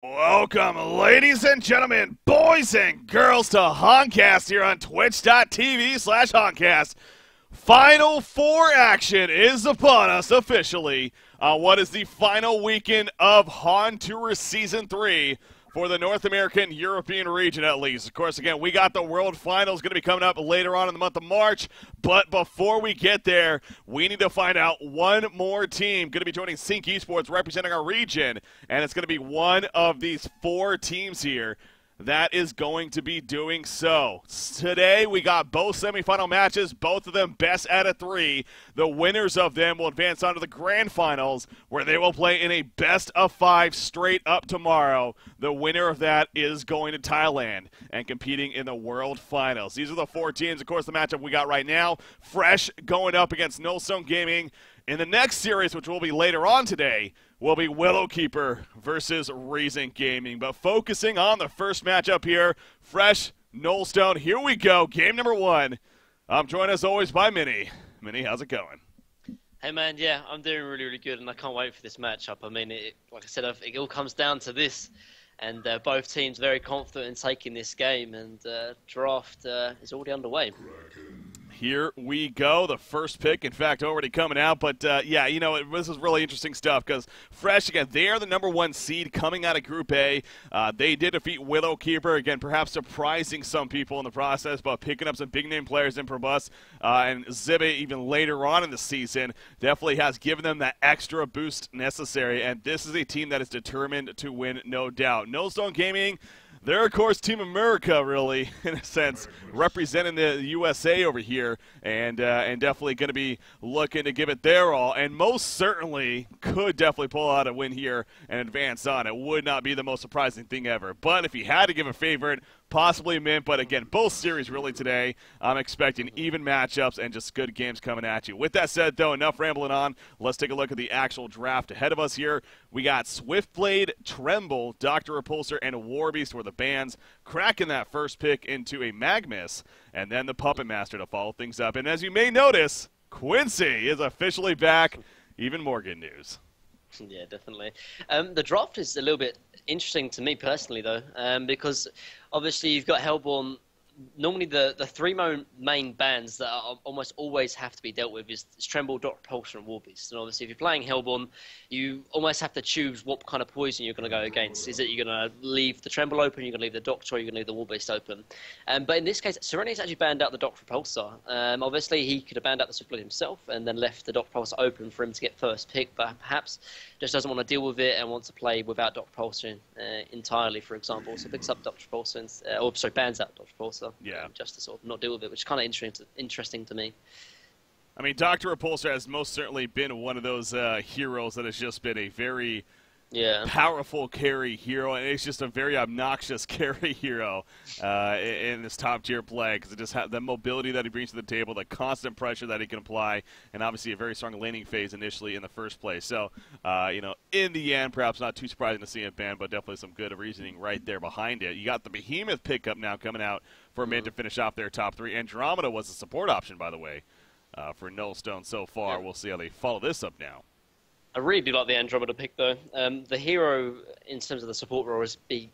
Welcome, ladies and gentlemen, boys and girls, to Honcast here on twitch.tv/Honcast. Final Four action is upon us officially on what is the final weekend of Hon Tour Season 3 for the North American European region, at least. Of course, again, we got the World Finals going to be coming up later on in the month of March, but before we get there, we need to find out one more team going to be joining Sync Esports representing our region, and it's going to be one of these four teams here that is going to be doing so. Today, we got both semifinal matches, both of them best out of three. The winners of them will advance on to the grand finals, where they will play in a best of five straight up tomorrow. The winner of that is going to Thailand and competing in the world finals. These are the four teams. Of course, the matchup we got right now, Fresh going up against Null Gaming. In the next series, which will be later on today, will be Willowkeeper versus Reason Gaming. But focusing on the first matchup here, Fresh, Nullstone. Here we go, game number one. I'm joined as always by Minnie. Minnie, how's it going? Hey man, yeah, I'm doing really good, and I can't wait for this matchup. I mean, like I said, it all comes down to this, and both teams very confident in taking this game, and draft is already underway. Here we go. The first pick, in fact, already coming out. But, yeah, you know, this is really interesting stuff because Fresh, again, they are the #1 seed coming out of Group A. They did defeat Willowkeeper, again, perhaps surprising some people in the process, but picking up some big-name players in Probus and Zibe even later on in the season definitely has given them that extra boost necessary. And this is a team that is determined to win, no doubt. Null Gaming, they're, of course, Team America, really, in a sense, representing the USA over here, and definitely going to be looking to give it their all, and most certainly could definitely pull out a win here and advance on. It would not be the most surprising thing ever. But if you had to give a favorite, possibly Mint, but again, both series really today, I'm expecting even matchups and just good games coming at you. With that said, though, enough rambling on. Let's take a look at the actual draft ahead of us here. We got Swiftblade, Tremble, Dr. Repulsor, and Warbeast were the bands, cracking that first pick into a Magmus, and then the Puppet Master to follow things up. And as you may notice, Quincy is officially back. Even more good news. Yeah, definitely. The draft is a little bit interesting to me personally, though, because obviously you've got Hellborn. Normally the three main bans that almost always have to be dealt with is Tremble, Dr. Repulsor, and Warbeast. And obviously if you're playing Hellborn, you almost have to choose what kind of poison you're going to go against. Is it you're going to leave the Tremble open, you're going to leave the Doctor, or you're going to leave the Warbeast open? But in this case, Serenity's actually banned out the Dr. Repulsor. Obviously he could have banned out the Swiftblade himself and then left the Dr. Repulsor open for him to get first pick, but perhaps just doesn't want to deal with it and wants to play without Dr. Repulsor entirely, for example. So picks up Dr. Repulsor, bans out Dr. Repulsor. Yeah. Just to sort of not deal with it, which is kind of interesting to me. I mean, Dr. Repulsor has most certainly been one of those heroes that has just been a very powerful carry hero, and it's just a very obnoxious carry hero in this top-tier play because it just has the mobility that he brings to the table, the constant pressure that he can apply, and obviously a very strong laning phase initially in the first place. So, you know, in the end, perhaps not too surprising to see it banned, but definitely some good reasoning right there behind it. You got the Behemoth pickup now coming out for Mint to finish off their top three. Andromeda was a support option, by the way, for Nullstone so far. Yeah. We'll see how they follow this up now. I really do like the Andromeda pick, though. The hero, in terms of the support role, has been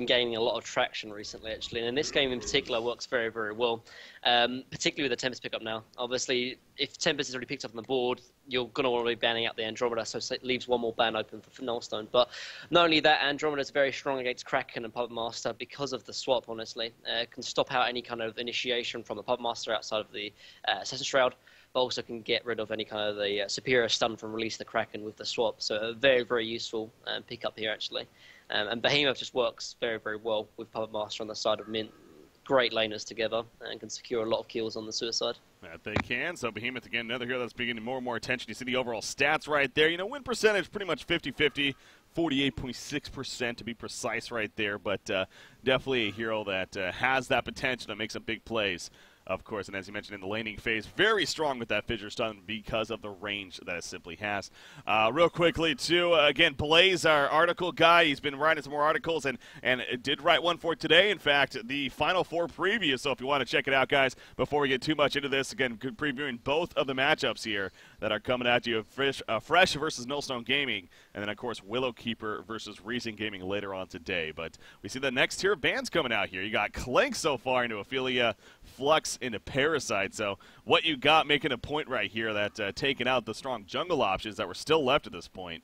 gaining a lot of traction recently, actually. And in this game in particular, works very well, particularly with the Tempest pickup now. Obviously, if Tempest is already picked up on the board, you're going to want to be banning out the Andromeda, so it leaves one more ban open for Nullstone. But not only that, Andromeda is very strong against Kraken and Puppet Master because of the swap, honestly. Can stop out any kind of initiation from the Puppet Master outside of the Assassin's Shroud, but also can get rid of any kind of the superior stun from Release the Kraken with the swap. So a very useful pickup here, actually. And Behemoth just works very well with Puppet Master on the side of Mint. Great laners together and can secure a lot of kills on the suicide. That they can. So Behemoth, again, another hero that's beginning more and more attention. You see the overall stats right there. You know, win percentage pretty much 50-50, 48.6% to be precise right there. But definitely a hero that has that potential to make some big plays of course, and as you mentioned in the laning phase, very strong with that Fissure Stun because of the range that it simply has. Real quickly, too, again, Blaze, our article guy, he's been writing some more articles, and did write one for today, in fact, the Final Four preview, so if you want to check it out, guys, before we get too much into this, again, previewing both of the matchups here that are coming at you, Fresh versus Nullstone Gaming, and then, of course, Willowkeeper versus Reason Gaming later on today. But we see the next tier of bands coming out here. You got Clank so far into Ophelia, Flux into Parasite. So what you got making a point right here that taking out the strong jungle options that were still left at this point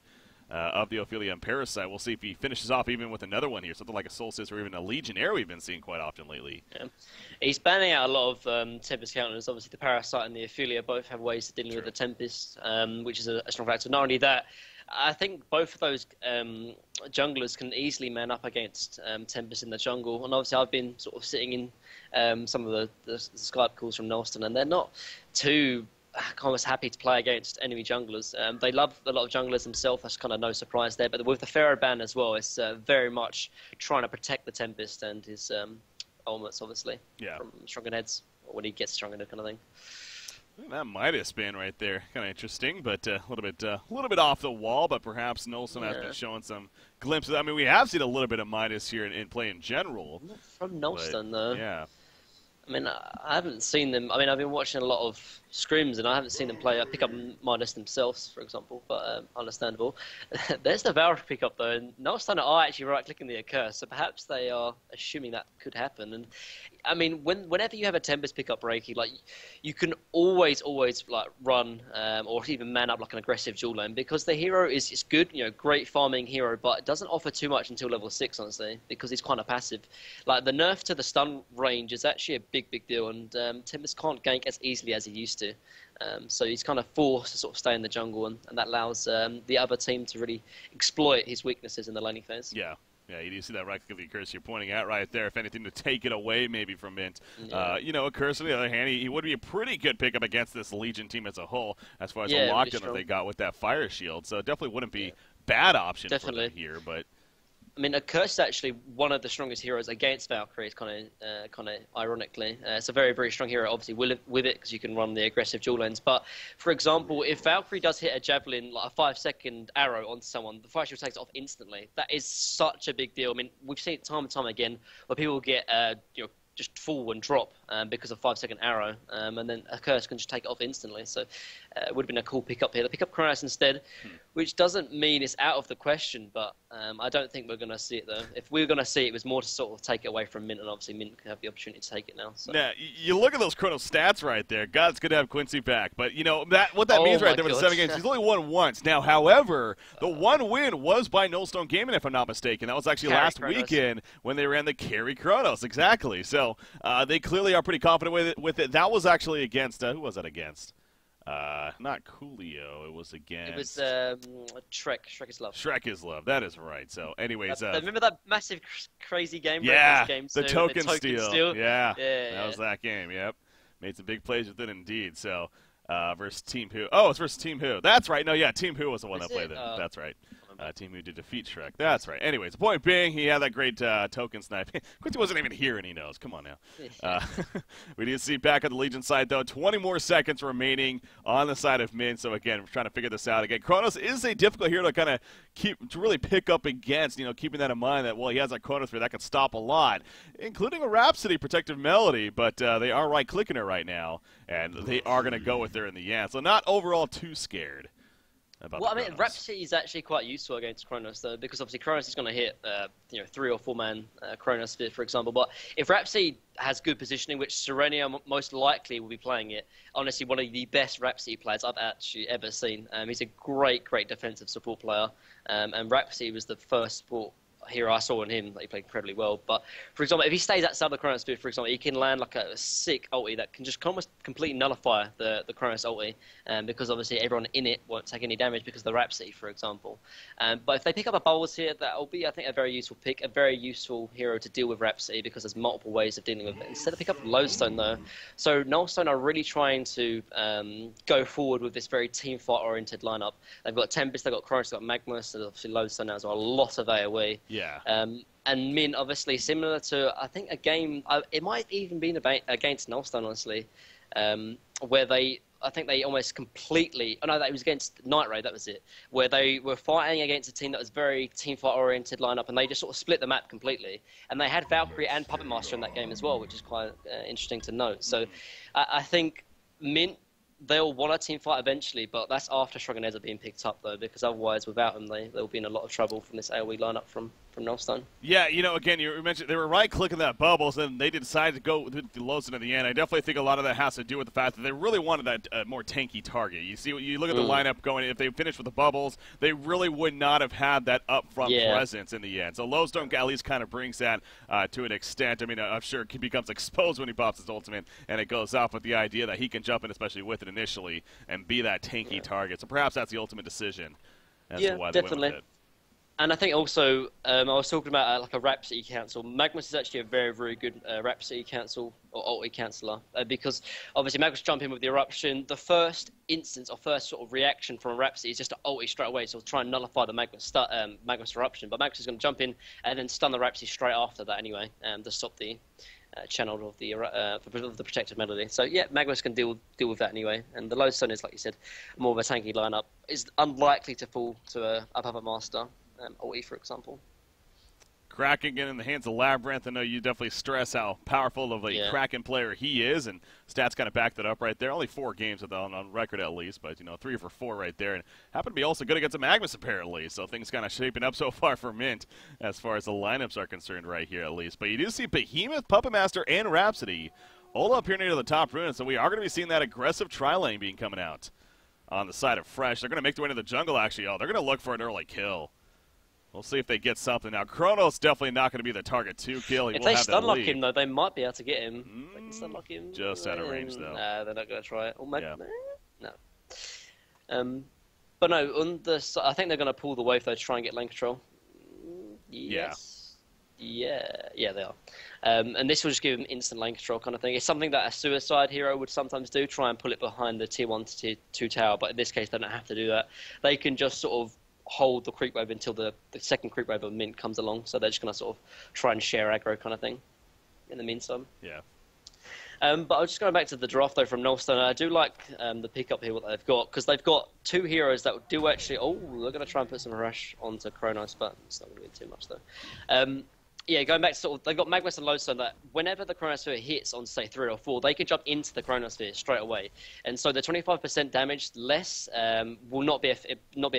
of the Ophelia and Parasite. We'll see if he finishes off even with another one here, something like a Solstice or even a Legionnaire we've been seeing quite often lately. Yeah. He's banning out a lot of Tempest counters. Obviously, the Parasite and the Ophelia both have ways of dealing with the Tempest, which is a strong factor. Not only that, I think both of those junglers can easily man up against Tempest in the jungle. And obviously, I've been sort of sitting in some of the Skype calls from Nullstone, and they're not too almost happy to play against enemy junglers. They love a lot of junglers themselves. That's kind of no surprise there. But with the Pharaoh ban as well, it's very much trying to protect the Tempest and his ultimates, obviously, from Stronger Heads, or when he gets Stronger kind of thing. That Midas spin right there, kind of interesting, but a little bit off the wall. But perhaps Nullstone has been showing some glimpses. I mean, we have seen a little bit of Midas here in play in general. Not from Nullstone, though. Yeah. I mean, I haven't seen them. I mean, I've been watching a lot of scrims, and I haven't seen them pick up Midas themselves, for example. But understandable. There's the Valkyrie pickup though, and Nullstone are actually right-clicking the Occur, so perhaps they are assuming that could happen. And I mean, whenever you have a Tempest pickup, Reiki, like you can always like run or even man up like an aggressive dual lane, because the hero is good, great farming hero, but it doesn't offer too much until level 6, honestly, because he's kind of passive. Like the nerf to the stun range is actually a big deal, and Tempest can't gank as easily as he used to. So he's kind of forced to sort of stay in the jungle, and that allows the other team to really exploit his weaknesses in the laning phase. Yeah. Yeah, you do see that right click of the Curse you're pointing out right there. If anything, to take it away maybe from Mint. A Curse, on the other hand, he would be a pretty good pickup against this Legion team as a whole, as far as the lockdown that they got with that Fire Shield. So it definitely wouldn't be bad option for them here. But I mean, a Curse is actually one of the strongest heroes against Valkyrie, kind of ironically. It's a very strong hero, obviously, with it, because you can run the aggressive dual lanes. But, for example, if Valkyrie does hit a javelin, like a 5-second arrow onto someone, the Fire Shield takes it off instantly. That is such a big deal. I mean, we've seen it time and time again where people get, just fall and drop because of 5-second arrow, and then a Curse can just take it off instantly. So it would have been a cool pickup here. They pick up Kronos instead, which doesn't mean it's out of the question, but I don't think we're going to see it, though. If we were going to see it, it was more to sort of take it away from Mint, and obviously Mint can have the opportunity to take it now. So. Yeah, you look at those Kronos stats right there. God, it's good to have Quincy back. But, what that means right there with the 7 games, he's only won once. Now, however, the one win was by Nullstone Gaming, if I'm not mistaken. That was actually last weekend when they ran the Carry Kronos. Exactly. So they clearly are pretty confident with it. That was actually against, who was that against? Not Coolio. It was against... It was Shrek. Shrek is Love. Shrek is Love. That is right. So, anyways... remember that massive, crazy game? Yeah, game the token steal. Yeah. That was that game, yep. Made some big plays with it indeed. So, versus Team Who. Oh, it's versus Team Who. That's right. No, yeah, Team Who was the one that played it. That's right. Team Who did defeat Shrek. That's right. Anyways, the point being, he had that great token snipe. Quincy wasn't even here, and he knows. Come on now. We do see back on the Legion side, though, 20 more seconds remaining on the side of Min. So, again, we're trying to figure this out. Again, Kronos is a difficult hero to kind of really pick up against, keeping that in mind that, well, he has that Kronos Spear that can stop a lot, including a Rhapsody Protective Melody, but they are right-clicking her right now, and they are going to go with her in the end. So not overall too scared. Well, I mean, Rhapsody is actually quite useful against Kronos, though, because obviously Kronos is going to hit, 3 or 4 man Kronos Spear, for example. But if Rhapsody has good positioning, which Serenia most likely will be playing it, honestly, one of the best Rhapsody players I've actually ever seen. He's a great defensive support player, and Rhapsody was the first support hero I saw in him that he played incredibly well. But for example, if he stays outside the Kronos Spear, for example, he can land like a sick ulti that can just almost completely nullify the Kronos ulti, because obviously everyone in it won't take any damage because of the Rhapsody, for example. But if they pick up a Bubbles here, that will be, I think, a very useful pick, a very useful hero to deal with Rhapsody, because there's multiple ways of dealing with it. Instead of pick up Lodestone, though, so Nullstone are really trying to go forward with this very team fight oriented lineup. They've got Tempest, they've got Kronos, they've got Magnus, and obviously Lodestone now as well, a lot of AoE. Yeah. And Mint, obviously, similar to, I think, a game, it might even been against Nullstone, honestly, where I think they almost completely, oh no, that was against Night Raid, that was it, where they were fighting against a team that was very team fight oriented lineup, and they just sort of split the map completely. And they had Valkyrie and Puppet Master in that game as well, which is quite interesting to note. So I think Mint, they'll want a team fight eventually, but that's after Shrugganeza being picked up, though, because otherwise, without him, they'll be in a lot of trouble from this AoE lineup from Nullstone. Yeah, again, you mentioned they were right-clicking that bubbles, and they decided to go with the Lozen at the end. I definitely think a lot of that has to do with the fact that they really wanted that more tanky target. You look at the lineup going, if they finished with the bubbles, they really would not have had that up-front presence in the end. So Lowstone at least kind of brings that to an extent. I mean, I'm sure he becomes exposed when he pops his ultimate, and it goes off with the idea that he can jump in, especially with it initially, and be that tanky target. So perhaps that's the ultimate decision as to why they went with it. And I think also, I was talking about like a Rhapsody cancel. Magnus is actually a very, very good Rhapsody cancel or ulti canceller because obviously Magnus jump in with the eruption. The first instance or first sort of reaction from a Rhapsody is just to ulti straight away, so try and nullify the Magnus eruption. But Magnus is going to jump in and then stun the Rhapsody straight after that anyway, to stop the channel of the protective melody. So yeah, Magnus can deal with that anyway. And the Lodestone is, like you said, more of a tanky lineup. Is unlikely to fall to a Puppet Master. OE, for example. Kraken again in the hands of Labyrinth. I know you definitely stress how powerful of a Kraken player he is, and stats kind of back that up right there. Only 4 games on record at least, but 3 for 4 right there. And happened to be also good against the Magnus apparently, so things kind of shaping up so far for Mint as far as the lineups are concerned right here at least. But you do see Behemoth, Puppet Master, and Rhapsody all up here near the top rune, so we are going to be seeing that aggressive tri-lane being coming out on the side of Fresh. They're going to make their way into the jungle actually. Oh, they're going to look for an early kill. We'll see if they get something. Now, Chronos definitely not going to be the target 2 kill. If they stun-lock him, though, they might be able to get him. They can stun-lock him. Just out of range, though. Nah, they're not going to try it. Or maybe, no. But no, I think they're going to pull the wave, though, to try and get lane control. Yes. Yeah, they are. And this will just give them instant lane control kind of thing. It's something that a suicide hero would sometimes do, try and pull it behind the tier 1 to tier 2 tower. But in this case, they don't have to do that. They can just sort of hold the creep wave until the second creep wave of Mint comes along, so they're just going to sort of try and share aggro kind of thing in the meantime. Yeah. But I was just going back to the draft, though, from Nullstone. I do like the pickup here, what they've got, because they've got 2 heroes that do actually... Oh, they're going to try and put some rush onto Chronos, but it's not going to be too much, though. Yeah, going back to sort of, they've got Magnus and Lodestone that whenever the Chronosphere hits on, say, 3 or 4, they can jump into the Chronosphere straight away. And so the 25% damage less will not be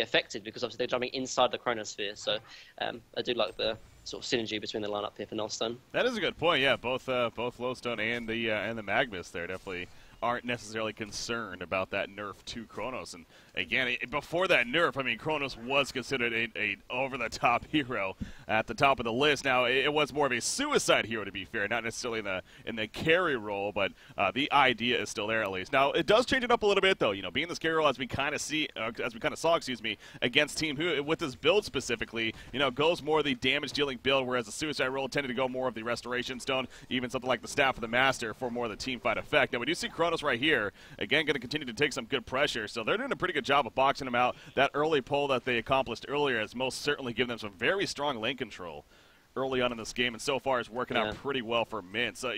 affected because obviously they're jumping inside the Chronosphere. So I do like the sort of synergy between the lineup here for Nullstone. That is a good point, yeah. Both Lodestone and the Magnus there definitely aren't necessarily concerned about that nerf to Chronos. And again, before that nerf, I mean, Chronos was considered a over-the-top hero at the top of the list. Now, it was more of a suicide hero, to be fair, not necessarily in the carry role, but the idea is still there at least. Now, it does change it up a little bit, though. Being this carry role, as we kind of saw, against Team Who, with this build specifically, goes more the damage-dealing build, whereas the suicide role tended to go more of the restoration stone, even something like the Staff of the Master for more of the team fight effect. Now, we do see Chronos right here, again, going to continue to take some good pressure, so they're doing a pretty good job of boxing him out. That early pull that they accomplished earlier has most certainly given them some very strong lane control early on in this game, and so far is working out pretty well for Mint. So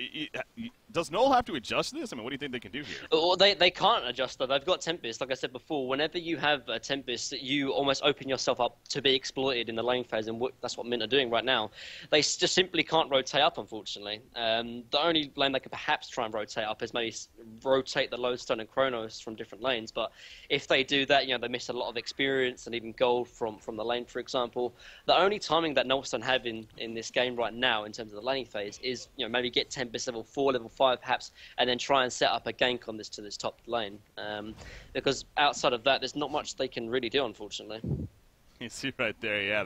does Null have to adjust this? I mean, what do you think they can do here? Well, they can't adjust, though. They've got Tempest. Like I said before, whenever you have a Tempest, you almost open yourself up to be exploited in the lane phase, and that's what Mint are doing right now. They just simply can't rotate up, unfortunately. The only lane they could perhaps try and rotate up is maybe rotate the Lodestone and Chronos from different lanes, but if they do that, they miss a lot of experience and even gold from the lane, for example. The only timing that Nullstone have in this game right now in terms of the laning phase is maybe get Tempest level 4, level 5 perhaps, and then try and set up a gank on this top lane. Because outside of that, there's not much they can really do, unfortunately. You see right there, yeah,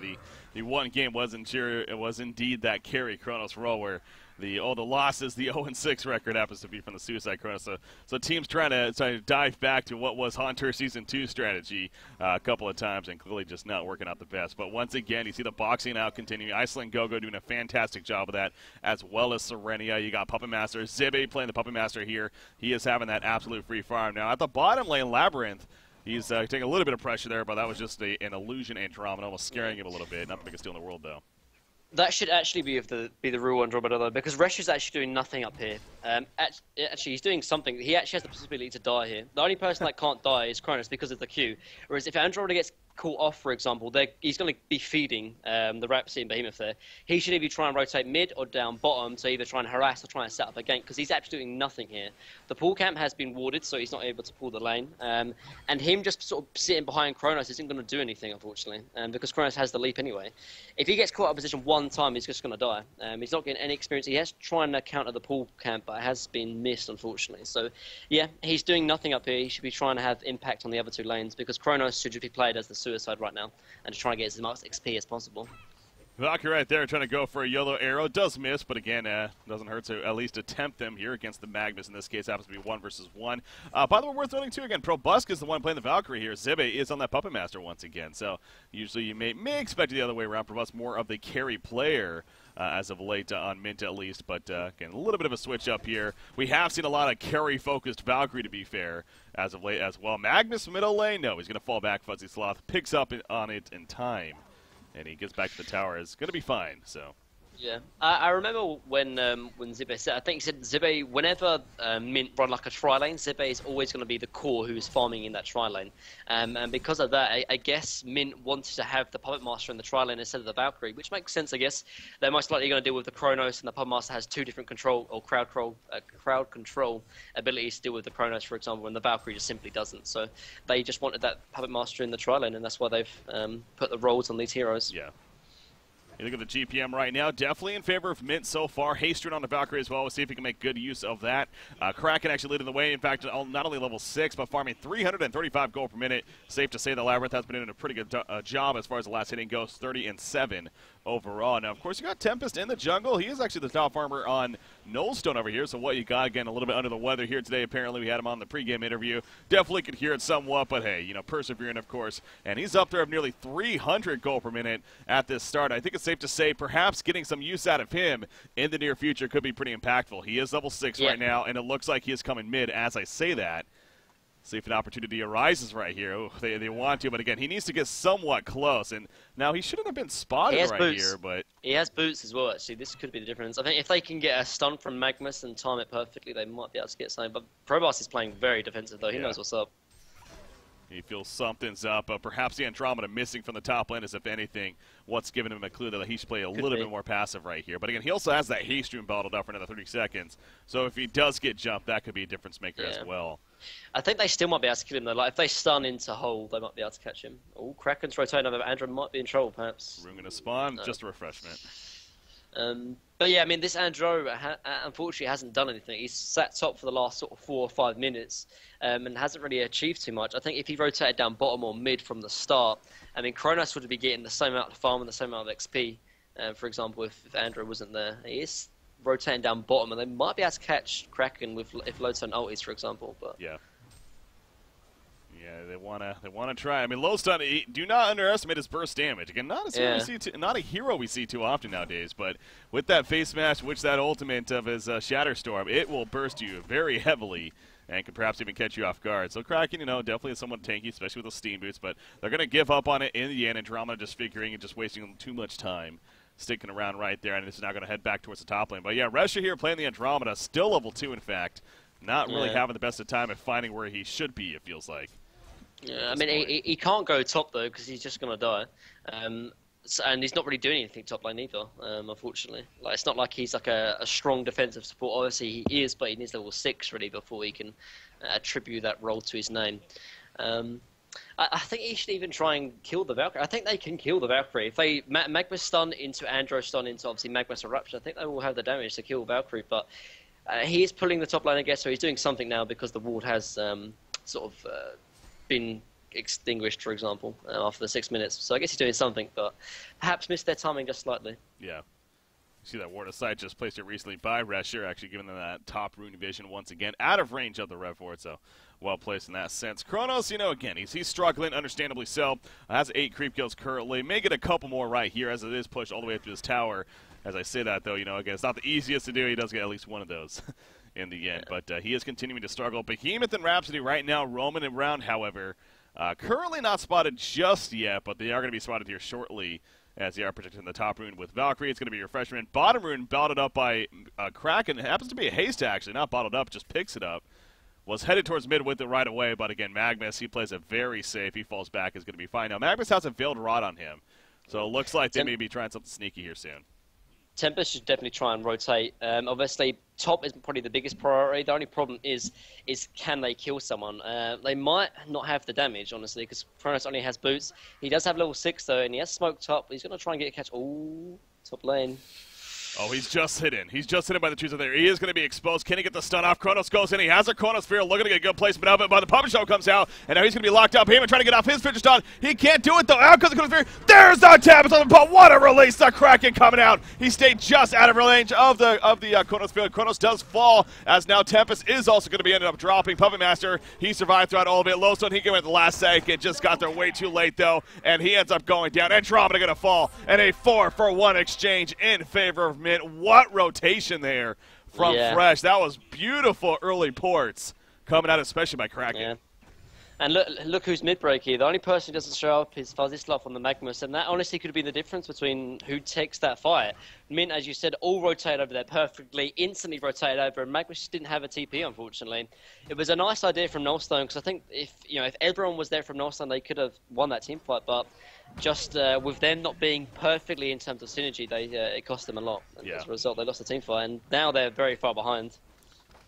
the one game was indeed that carry Chronos role where the losses, the 0-6 record happens to be from the Suicide Chronos. So teams trying to dive back to what was Haunter Season 2 strategy a couple of times and clearly just not working out the best. But once again, you see the boxing out continuing. Iceland Gogo doing a fantastic job of that, as well as Serenia. You got Puppet Master. Zibby playing the Puppet Master here. He is having that absolute free farm. Now, at the bottom lane, Labyrinth, he's taking a little bit of pressure there, but that was just an illusion and drama, almost scaring him a little bit. Not the biggest deal in the world, though. That should actually be the rule Andromeda though, because Resh is actually doing nothing up here. Actually, he's doing something. He actually has the possibility to die here. The only person that can't die is Cronus because of the Q. Whereas if Andromeda gets caught off, for example, he's going to be feeding the Rhapsody and Behemoth there. He should either try and rotate mid or down bottom to either try and harass or try and set up a gank, because he's actually doing nothing here. The pull camp has been warded, so he's not able to pull the lane. And him just sort of sitting behind Cronus isn't going to do anything, unfortunately, because Cronus has the leap anyway. If he gets caught out of position one time, he's just going to die. He's not getting any experience. He has tried to counter the pull camp, but it has been missed, unfortunately. So, yeah, he's doing nothing up here. He should be trying to have impact on the other two lanes, because Cronus should just be played as the suicide right now and to try and get as much XP as possible. Valkyrie right there trying to go for a yellow arrow. Does miss, but again, doesn't hurt to at least attempt them here against the Magnus. In this case, happens to be 1 versus 1. By the way, worth noting, too, again, Probusk is the one playing the Valkyrie here. Zibe is on that Puppet Master once again. So usually you may expect it the other way around. Probusk more of the carry player as of late on Mint at least. But again, a little bit of a switch up here. We have seen a lot of carry-focused Valkyrie, to be fair, as of late as well. Magnus middle lane? No, he's going to fall back. Fuzzy Sloth picks up on it in time. And he gets back to the tower. It's going to be fine, so. Yeah, I remember when Zibe said, I think he said Zibe, whenever Mint run like a tri-lane, Zibe is always going to be the core who's farming in that tri-lane. And because of that, I guess Mint wanted to have the Puppet Master in the tri-lane instead of the Valkyrie, which makes sense, I guess. They're most likely going to deal with the Chronos, and the Puppet Master has two different control or crowd control abilities to deal with the Chronos, for example, and the Valkyrie just simply doesn't. So they just wanted that Puppet Master in the tri-lane, and that's why they've put the roles on these heroes. Yeah. You look at the GPM right now, definitely in favor of Mint so far. Hastrun on the Valkyrie as well. We'll see if he can make good use of that. Kraken actually leading the way. In fact, not only level 6, but farming 335 gold per minute. Safe to say the Labyrinth has been doing a pretty good job as far as the last hitting goes, 30-7 overall. Now, of course, you got Tempest in the jungle. He is actually the top farmer on Nullstone over here. So what you got, again, a little bit under the weather here today. Apparently, we had him on the pregame interview. Definitely could hear it somewhat, but hey, persevering, of course. And he's up there of nearly 300 gold per minute at this start. I think it's safe to say perhaps getting some use out of him in the near future could be pretty impactful. He is level 6 right now, and it looks like he is coming mid as I say that. See if an opportunity arises right here. Ooh, they want to, but again, he needs to get somewhat close. And now he shouldn't have been spotted right here, but he has boots as well. Actually, this could be the difference. I think if they can get a stun from Magnus and time it perfectly, they might be able to get something. But Probos is playing very defensive though. He knows what's up. He feels something's up. Perhaps the Andromeda missing from the top lane is, if anything, what's giving him a clue that he should play a little bit more passive right here. But again, he also has that haste stream bottled up for another 30 seconds. So if he does get jumped, that could be a difference maker as well. I think they still might be able to kill him though. Like if they stun into hole, they might be able to catch him. Oh, Kraken's rotating over. Andrew might be in trouble, perhaps. Room gonna spawn. Just a refreshment. But yeah, I mean, this Andro unfortunately hasn't done anything. He's sat top for the last sort of 4 or 5 minutes and hasn't really achieved too much. I think if he rotated down bottom or mid from the start, I mean, Kronos would be getting the same amount of farm and the same amount of XP, for example, if Andro wasn't there. He is rotating down bottom, and they might be able to catch Kraken if Lowstone ultis, for example. But yeah. Yeah, they wanna try. I mean, Lowstone, do not underestimate his burst damage. Again, not a hero we see too often nowadays, but with that face smash, which that ultimate of his Shatterstorm, it will burst you very heavily and could perhaps even catch you off guard. So Kraken, definitely is somewhat tanky, especially with those steam boots, but they're gonna give up on it in the end. Andromeda just figuring and just wasting too much time sticking around right there, and it's now gonna head back towards the top lane. But yeah, Resha here playing the Andromeda, still level 2 in fact, not really having the best of time at finding where he should be. It feels like. Yeah, I mean, he can't go top, though, because he's just going to die. And he's not really doing anything top lane either, unfortunately. Like, it's not like he's like a strong defensive support. Obviously, he is, but he needs level 6, really, before he can attribute that role to his name. I think he should even try and kill the Valkyrie. I think they can kill the Valkyrie. If they Magma stun into Andro stun into, obviously, Magma's Eruption, I think they will have the damage to kill Valkyrie. But he is pulling the top lane, I guess, so he's doing something now because the ward has sort of been extinguished, for example, after the 6 minutes. So I guess he's doing something, but perhaps missed their timing just slightly. Yeah. You see that Ward of Sight just placed it recently by Resher, actually giving them that top rune vision once again, out of range of the Rev Ward, so well placed in that sense. Kronos, again, he's struggling, understandably so. Has 8 creep kills currently. May get a couple more right here as it is pushed all the way up to his tower. As I say that, though, again, it's not the easiest to do. He does get at least one of those in the end, but he is continuing to struggle. Behemoth and Rhapsody right now roaming around, however. Currently not spotted just yet, but they are going to be spotted here shortly as they are protecting the top rune with Valkyrie. It's going to be Refreshment. Bottom rune bottled up by Kraken. It happens to be a haste, actually. Not bottled up, just picks it up. Was headed towards mid with it right away, but again, Magnus, he plays it very safe. He falls back, is going to be fine. Now, Magnus has a Veiled Rod on him, so it looks like they may be trying something sneaky here soon. Tempest should definitely try and rotate. Obviously, top is probably the biggest priority. The only problem is can they kill someone? They might not have the damage, honestly, because Kronos only has boots. He does have level 6, though, and he has smoke top. He's going to try and get a catch. Ooh, top lane. Oh, he's just hidden. He's just hidden by the trees over there. He is going to be exposed. Can he get the stun off? Kronos goes in. He has a Chronosphere looking to get a good placement of it, but the Puppet Show comes out, and now he's going to be locked up. Heyman trying to get off his fidget stun. He can't do it, though. Out comes the Chronosphere. There's the tap. But what a release. The Kraken coming out. He stayed just out of range of the Chronosphere. Kronos does fall, as now Tempest is also going to be ended up dropping. Puppet Master, he survived throughout all of it. Lowstone, he came in at the last second. Just got there way too late, though, and he ends up going down. Andromeda going to fall, and a 4-for-1 exchange in favor of Mint. What rotation there from Fresh. That was beautiful early ports coming out, especially by Kraken. Yeah. And look who's mid-break here. The only person who doesn't show up is Fuzzyslop on the Magnus, and that honestly could have been the difference between who takes that fight. Mint, as you said, all rotate over there perfectly, instantly rotate over, and Magnus just didn't have a TP, unfortunately. It was a nice idea from Nullstone, because I think if everyone was there from Nullstone, they could have won that team fight, but just with them not being perfectly in terms of synergy, it cost them a lot. And as a result, they lost the team fight, and now they're very far behind.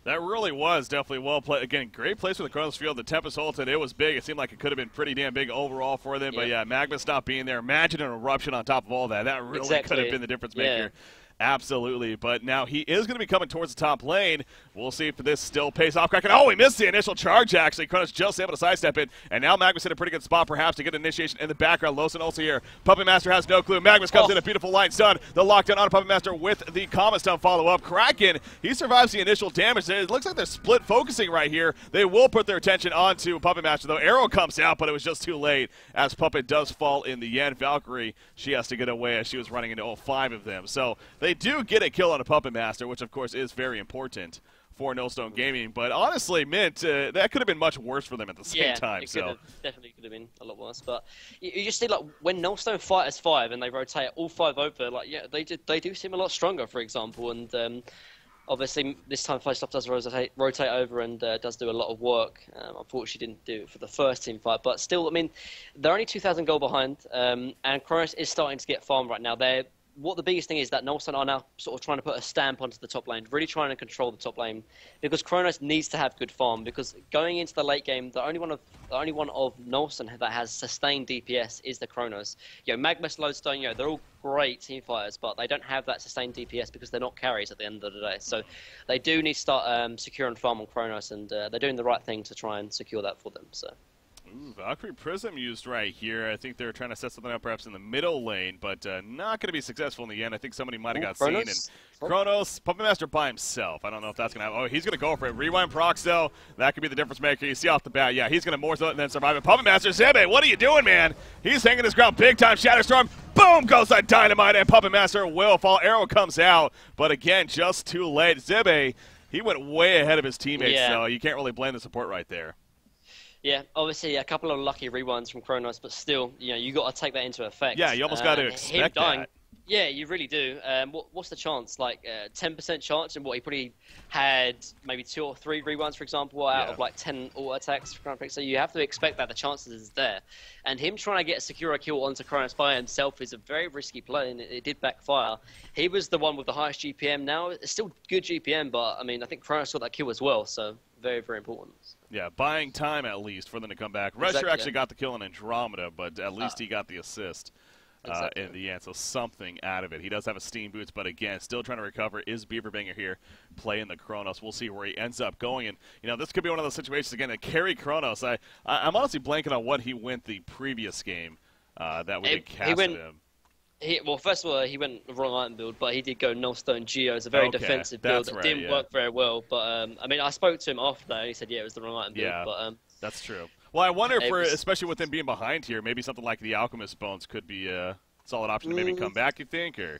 That really was definitely well played. Again, great place with the Kronos field. The Tempest ulted, it was big. It seemed like it could have been pretty damn big overall for them. But yeah, Magnus not being there. Imagine an eruption on top of all that. That really could have been the difference maker. Absolutely, but now he is going to be coming towards the top lane. We'll see if this still pays off. Kraken, oh, he missed the initial charge, actually. Kronos just able to sidestep it, and now Magnus in a pretty good spot, perhaps, to get initiation in the background. Lowson also here. Puppet Master has no clue. Magnus comes in, a beautiful line stun. The lockdown on Puppet Master with the Comma stun follow-up. Kraken, he survives the initial damage. It looks like they're split focusing right here. They will put their attention onto Puppet Master, though. Arrow comes out, but it was just too late, as Puppet does fall in the end. Valkyrie, she has to get away as she was running into all 5 of them. So they do get a kill on a Puppet Master, which of course is very important for Nullstone Gaming. But honestly, Mint, that could have been much worse for them at the same time. Definitely could have been a lot worse. But you just see, like, when Nullstone fight as 5 and they rotate all 5 over, like, they do seem a lot stronger, for example. And obviously, this time Flyslop does rotate over and does do a lot of work. Unfortunately, didn't do it for the first team fight. But still, I mean, they're only 2,000 gold behind, and Kronos is starting to get farmed right now. What the biggest thing is that Nullstone are now sort of trying to put a stamp onto the top lane, really trying to control the top lane, because Kronos needs to have good farm. Because going into the late game, the only one of Nullstone that has sustained DPS is the Kronos. Magnus, Lodestone, they're all great team fighters, but they don't have that sustained DPS because they're not carries at the end of the day. So they do need to start securing farm on Kronos, and they're doing the right thing to try and secure that for them. So. Ooh, Valkyrie Prism used right here. I think they're trying to set something up perhaps in the middle lane, but not going to be successful in the end. I think somebody might have got seen. And Kronos, Puppet Master by himself. I don't know if that's going to happen. Oh, he's going to go for it. Rewind procs, though. That could be the difference maker. You see off the bat, yeah, he's going to more so and then survive it. Puppet Master, Zebe, what are you doing, man? He's hanging his ground big time. Shatterstorm, boom, goes that dynamite, and Puppet Master will fall. Arrow comes out, but again, just too late. Zebe, he went way ahead of his teammates, so you can't really blame the support right there. Yeah, obviously a couple of lucky rewinds from Kronos, but still, you got to take that into effect. Yeah, you almost got to expect that. Yeah, you really do. What's the chance? Like 10% chance, and he probably had maybe 2 or 3 rewinds, for example, out of like 10 auto attacks. So you have to expect that the chances is there. And him trying to get a secure kill onto Kronos by himself is a very risky play, and it did backfire. He was the one with the highest GPM. Now it's still good GPM, but I mean, I think Kronos got that kill as well. So very, very important. Yeah, buying time at least for them to come back. Resher actually got the kill on Andromeda, but at least he got the assist in the end, so something out of it. He does have a Steam Boots, but again, still trying to recover. Is Beaverbanger here playing the Kronos? We'll see where he ends up going. And, this could be one of those situations, again, to carry Kronos. I'm honestly blanking on what he went the previous game that we casted him. Well, first of all, he went the wrong item build, but he did go Nullstone Geo. It's a very defensive build that didn't work very well. But, I mean, I spoke to him after that, and he said, it was the wrong item build. Yeah, but, that's true. Well, I wonder if, especially with him being behind here, maybe something like the Alchemist Bones could be a solid option to maybe come back, you think? Or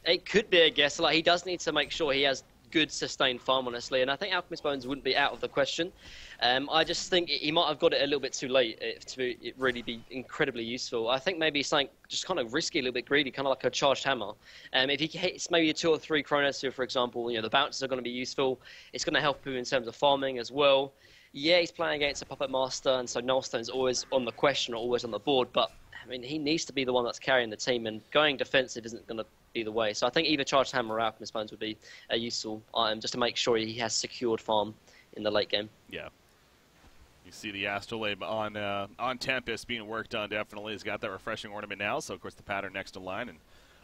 it could be, I guess. Like, he does need to make sure he has good sustained farm, honestly, and I think Alchemist Bones wouldn't be out of the question. I just think he might have got it a little bit too late to really be incredibly useful. I think maybe something just kind of risky, a little bit greedy, kind of like a charged hammer. If he hits maybe a 2 or 3 Chronos here, for example, the bounces are going to be useful. It's going to help him in terms of farming as well. Yeah, he's playing against a Puppet Master, and so Nullstone's always on the question or always on the board, but I mean, he needs to be the one that's carrying the team, and going defensive isn't going to be the way. So I think either Charged Hammer or Alchemist Bones would be a useful item just to make sure he has secured farm in the late game. Yeah. You see the Astrolabe on Tempest being worked on, definitely. He's got that refreshing ornament now, so of course the pattern next in line, and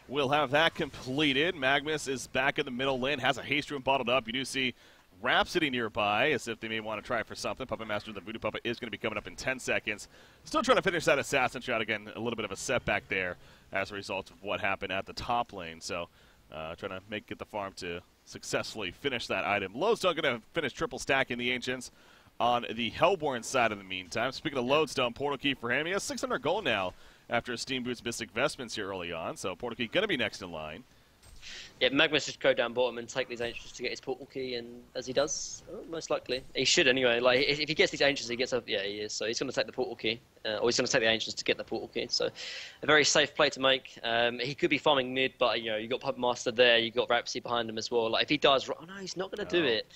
we'll have that completed. Magnus is back in the middle lane, has a haste room bottled up. You do see Rhapsody nearby, as if they may want to try for something. Puppet Master, the Voodoo Puppet, is going to be coming up in 10 seconds. Still trying to finish that Assassin shot. Again, a little bit of a setback there as a result of what happened at the top lane. So trying to get the farm to successfully finish that item. Lodestone going to finish triple stack in the Ancients on the Hellborn side in the meantime. Speaking of Lodestone, Portal Key for him. He has 600 gold now after Steam Boots Mystic Vestments here early on. So Portal Key going to be next in line. Yeah, Magnus should go down bottom and take these Ancients to get his Portal Key, and as he does, most likely. He should anyway. Like, if he gets these Ancients, he gets up. Yeah, he is. So he's going to take the Portal Key, or he's going to take the Ancients to get the Portal Key. So a very safe play to make. He could be farming mid, but you got Puppet Master there, you got Rhapsody behind him as well. Like, if he dies, oh no, he's not going to do it.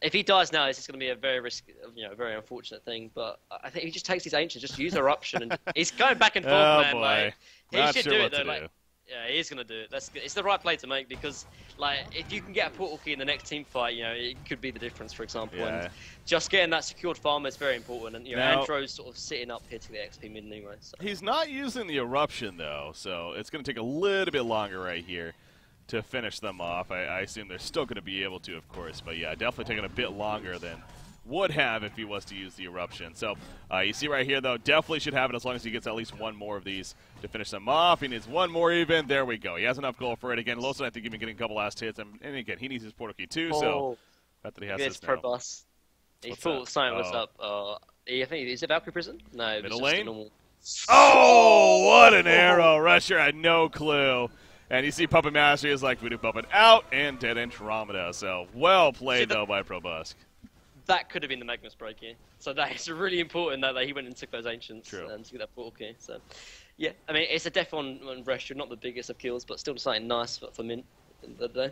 If he dies now, it's just going to be a very risky, very unfortunate thing. But I think if he just takes these Ancients, just use Eruption, and he's going back and forth, man. Boy. Like, he Not should sure do what it though. to Like, do. yeah, he is going to do it. That's good. It's the right play to make because, like, if you can get a Portal Key in the next team fight, it could be the difference, for example. Yeah. And just getting that secured farm is very important. And Now, Andro's sort of sitting up here to the XP mid anyway. So. He's not using the Eruption, though, so it's going to take a little bit longer right here to finish them off. I assume they're still going to be able to, of course, but yeah, definitely taking a bit longer than would have if he was to use the Eruption. So you see right here, though, definitely should have it as long as he gets at least one more of these to finish them off. He needs one more even. There we go. He has enough gold for it. Again, Lawson, I think, even getting a couple last hits. And again, he needs his Portal Key, too, so not that he has this now. Pro Bus. He thought something was up. I think, is it Valkyrie Prison? No, it was Middle just lane? a normal... Oh, what an arrow. Rusher had no clue. And you see Puppet Master is like Voodoo Puppet out and dead Andromeda. So well played, though, by Probusk. That could have been the Magnus break here. So that is really important that he went and took those Ancients True. and took that Portal Key. So, yeah, I mean, it's a death on Resture, not the biggest of kills, but still something nice for Mint the day.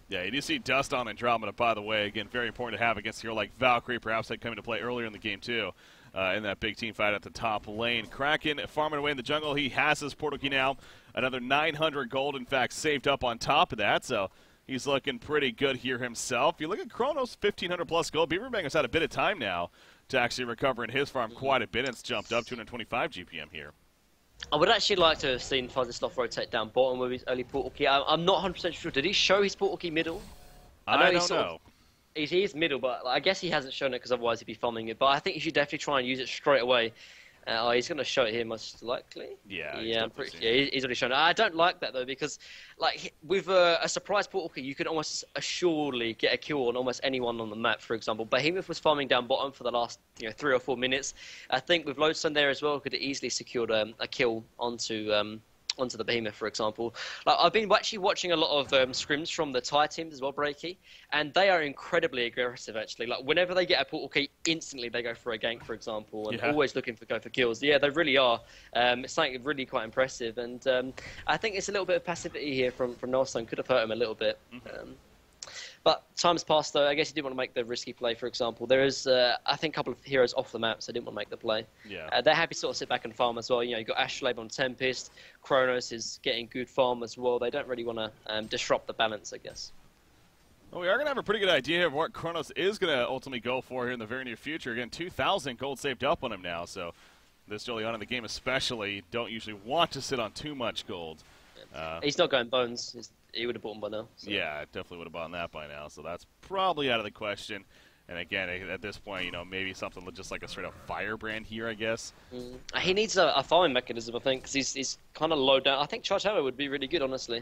Yeah, you do see Dust on Andromeda, by the way. Again, very important to have against a hero like Valkyrie. Perhaps that come into play earlier in the game, too, in that big team fight at the top lane. Kraken farming away in the jungle. He has his Portal Key now. Another 900 gold, in fact, saved up on top of that. So he's looking pretty good here himself. You look at Kronos, 1,500 plus gold. Beaverbang has had a bit of time now to actually recover in his farm quite a bit. It's jumped up 225 GPM here. I would actually like to have seen Fuzzystoff rotate down bottom with his early Portal Key. I'm not 100% sure. Did he show his Portal Key middle? I don't know. He is middle, but I guess he hasn't shown it because otherwise he'd be farming it. But I think he should definitely try and use it straight away. He's going to show it here most likely. Yeah, he's already shown it. I don't like that though because, like, with a surprise Portal Key, you could almost assuredly get a kill on almost anyone on the map. For example, Behemoth was farming down bottom for the last 3 or 4 minutes. I think with Lodestone there as well, could have easily secured a kill onto the Behemoth, for example. Like, I've been actually watching a lot of scrims from the Thai teams as well, Breaky, and they are incredibly aggressive, actually. Like, whenever they get a Portal Key, instantly they go for a gank, for example, and always looking for kills. Yeah, they really are. It's something really quite impressive, and I think it's a little bit of passivity here from Nullstone. Could have hurt him a little bit. But time's passed, though. I guess he didn't want to make the risky play, for example. There is, I think, a couple of heroes off the map, so they didn't want to make the play. Yeah. They're happy to sort of sit back and farm as well. You've got Astrolabe on Tempest. Kronos is getting good farm as well. They don't really want to disrupt the balance, I guess. Well, we are going to have a pretty good idea of what Kronos is going to ultimately go for here in the very near future. Again, 2,000 gold saved up on him now, so this early on in the game especially, don't usually want to sit on too much gold. He's not going bones. He would have bought him by now. So. Yeah, definitely would have bought that by now, so that's probably out of the question. And again, at this point, maybe something just like a straight-up firebrand here, I guess. He needs a farming mechanism, I think, because he's kind of low down. I think Charge Hammer would be really good, honestly.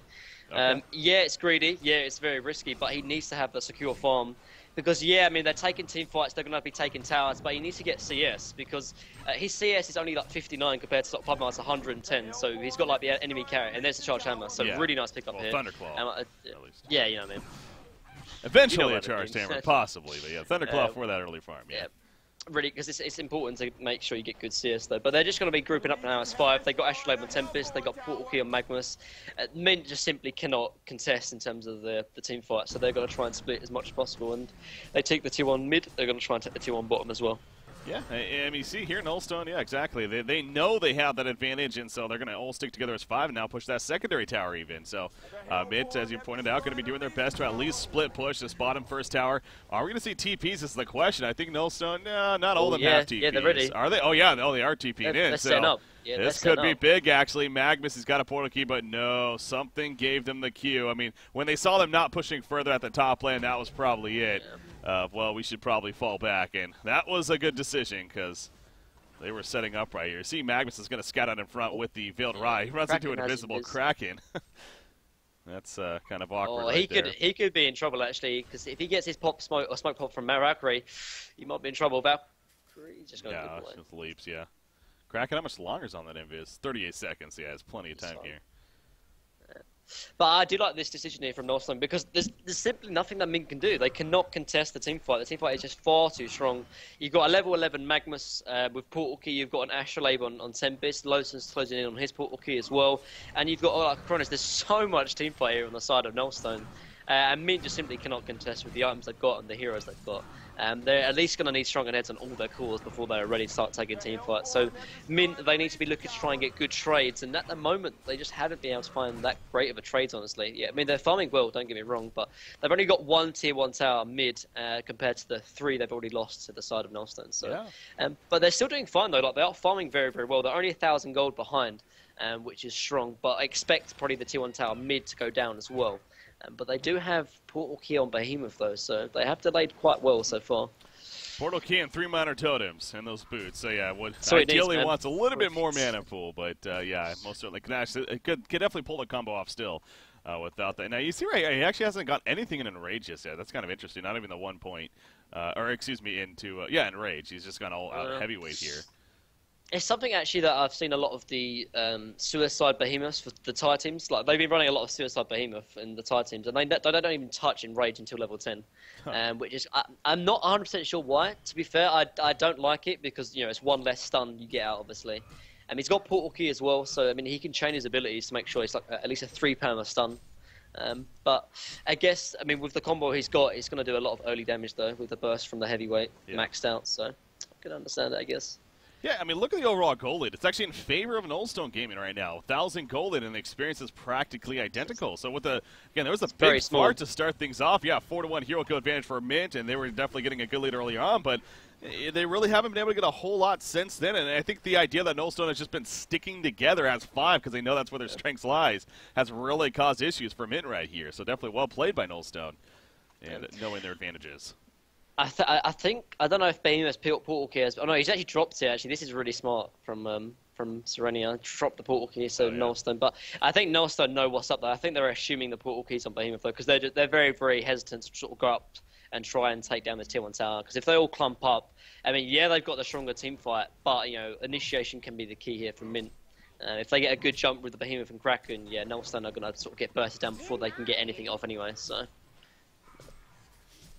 Okay. Yeah, it's greedy. Yeah, it's very risky, but he needs to have the secure farm. Because, yeah, I mean, they're taking team fights, they're going to be taking towers, but he needs to get CS, because his CS is only like 59 compared to Puppet Master's 110, so he's got like the enemy carry, and there's the Charge Hammer, so really nice pick up here. Thunderclaw, at least. Yeah, you know what I mean. Eventually what a I charge mean. hammer, possibly. But yeah, Thunderclaw for that early farm. Yeah. Really, because it's important to make sure you get good CS though. But they're just going to be grouping up now as 5. They got Astrolabe and Tempest. They got Portal Key and Magnus. Mint just simply cannot contest in terms of the team fight, so they're going to try and split as much as possible. And they take the 2-1 mid. They're going to try and take the 2-1 bottom as well. Yeah, I mean, see here, Nullstone, yeah, exactly. They know they have that advantage, and so they're going to all stick together as 5 and now push that secondary tower even. So, Mint, as you pointed out, going to be doing their best to at least split push this bottom first tower. Are we going to see TPs is the question. I think Nullstone, not all of them have TPs. Yeah, they're ready. Are they? Oh, yeah, no, they are TP'd in. They're so setting up. Yeah, this could be big, actually. Magnus has got a portal key, but no, something gave them the cue. I mean, when they saw them not pushing further at the top lane, that was probably it. Well, we should probably fall back, and that was a good decision because they were setting up right here. See, Magnus is going to scout out in front with the Veiled Rye. He runs into an invisible Kraken. That's kind of awkward. Oh, he could be in trouble actually, because if he gets his smoke pop from Valkyrie, he might be in trouble. Valkyrie's just going to just leaps. Yeah. Kraken, how much longer is on that invis? 38 seconds. Yeah, it's plenty of time here. But I do like this decision here from Northland because there's simply nothing that Mint can do. They cannot contest the team fight. The team fight is just far too strong. You've got a level 11 Magnus with Portal Key. You've got an Astrolabe on Tempest. Lotus's closing in on his Portal Key as well. And you've got Cronus. There's so much team fight here on the side of Nullstone. And Mint just simply cannot contest with the items they've got and the heroes they've got. They're at least going to need stronger heads on all their cores before they're ready to start taking team fights. So Mint, they need to be looking to try and get good trades, and at the moment they just haven't been able to find that great of a trades, honestly. Yeah, I mean, they're farming well, don't get me wrong, but they've only got 1 tier 1 tower mid compared to the 3 they've already lost to the side of Nullstone. So, but they're still doing fine though. Like, they are farming very, very well. They're only 1,000 gold behind, which is strong, but I expect probably the tier 1 tower mid to go down as well. But they do have Portal Key on Behemoth though, so they have delayed quite well so far. Portal Key and 3 minor totems and those boots. So yeah, ideally wants a little bit more mana pool, but yeah, most certainly could definitely pull the combo off still without that. Now you see right, he actually hasn't got anything in Enrage just yet. That's kind of interesting. Not even the 1 point, or excuse me, into Enrage. He's just gone all out heavyweight here. It's something actually that I've seen a lot of the Suicide Behemoths for the Thai teams. Like, they've been running a lot of Suicide Behemoth in the Thai teams, and they don't even touch Enrage until level 10, which is I'm not 100% sure why. To be fair, I don't like it because it's 1 less stun you get out, obviously. And he's got Portal Key as well, so I mean he can chain his abilities to make sure it's like at least a 3 perma stun. But I guess with the combo he's got, he's going to do a lot of early damage though with the burst from the heavyweight maxed out. So I can understand it, I guess. Yeah, I mean, look at the overall gold lead. It's actually in favor of Nullstone Gaming right now. 1,000 gold lead, and the experience is practically identical. So with again, there was a big start to start things off. Yeah, 4-1 hero kill advantage for Mint, and they were definitely getting a good lead early on, but they really haven't been able to get a whole lot since then. And I think the idea that Nullstone has just been sticking together as 5 because they know that's where their strength lies has really caused issues for Mint right here. So definitely well played by Nullstone and knowing their advantages. I think I don't know if Behemoth's Portal Key has. Oh no, he's actually dropped it. Actually, this is really smart from Serenia. Drop the Portal Key, so Nullstone. But I think Nullstone know what's up there. I think they're assuming the Portal Key's on Behemoth though, because they're very, very hesitant to sort of go up and try and take down this tier 1 tower. Because if they all clump up, I mean, yeah, they've got the stronger team fight, but initiation can be the key here from Mint. If they get a good jump with the Behemoth and Kraken, yeah, Nullstone are going to sort of get bursted down before they can get anything off anyway. So.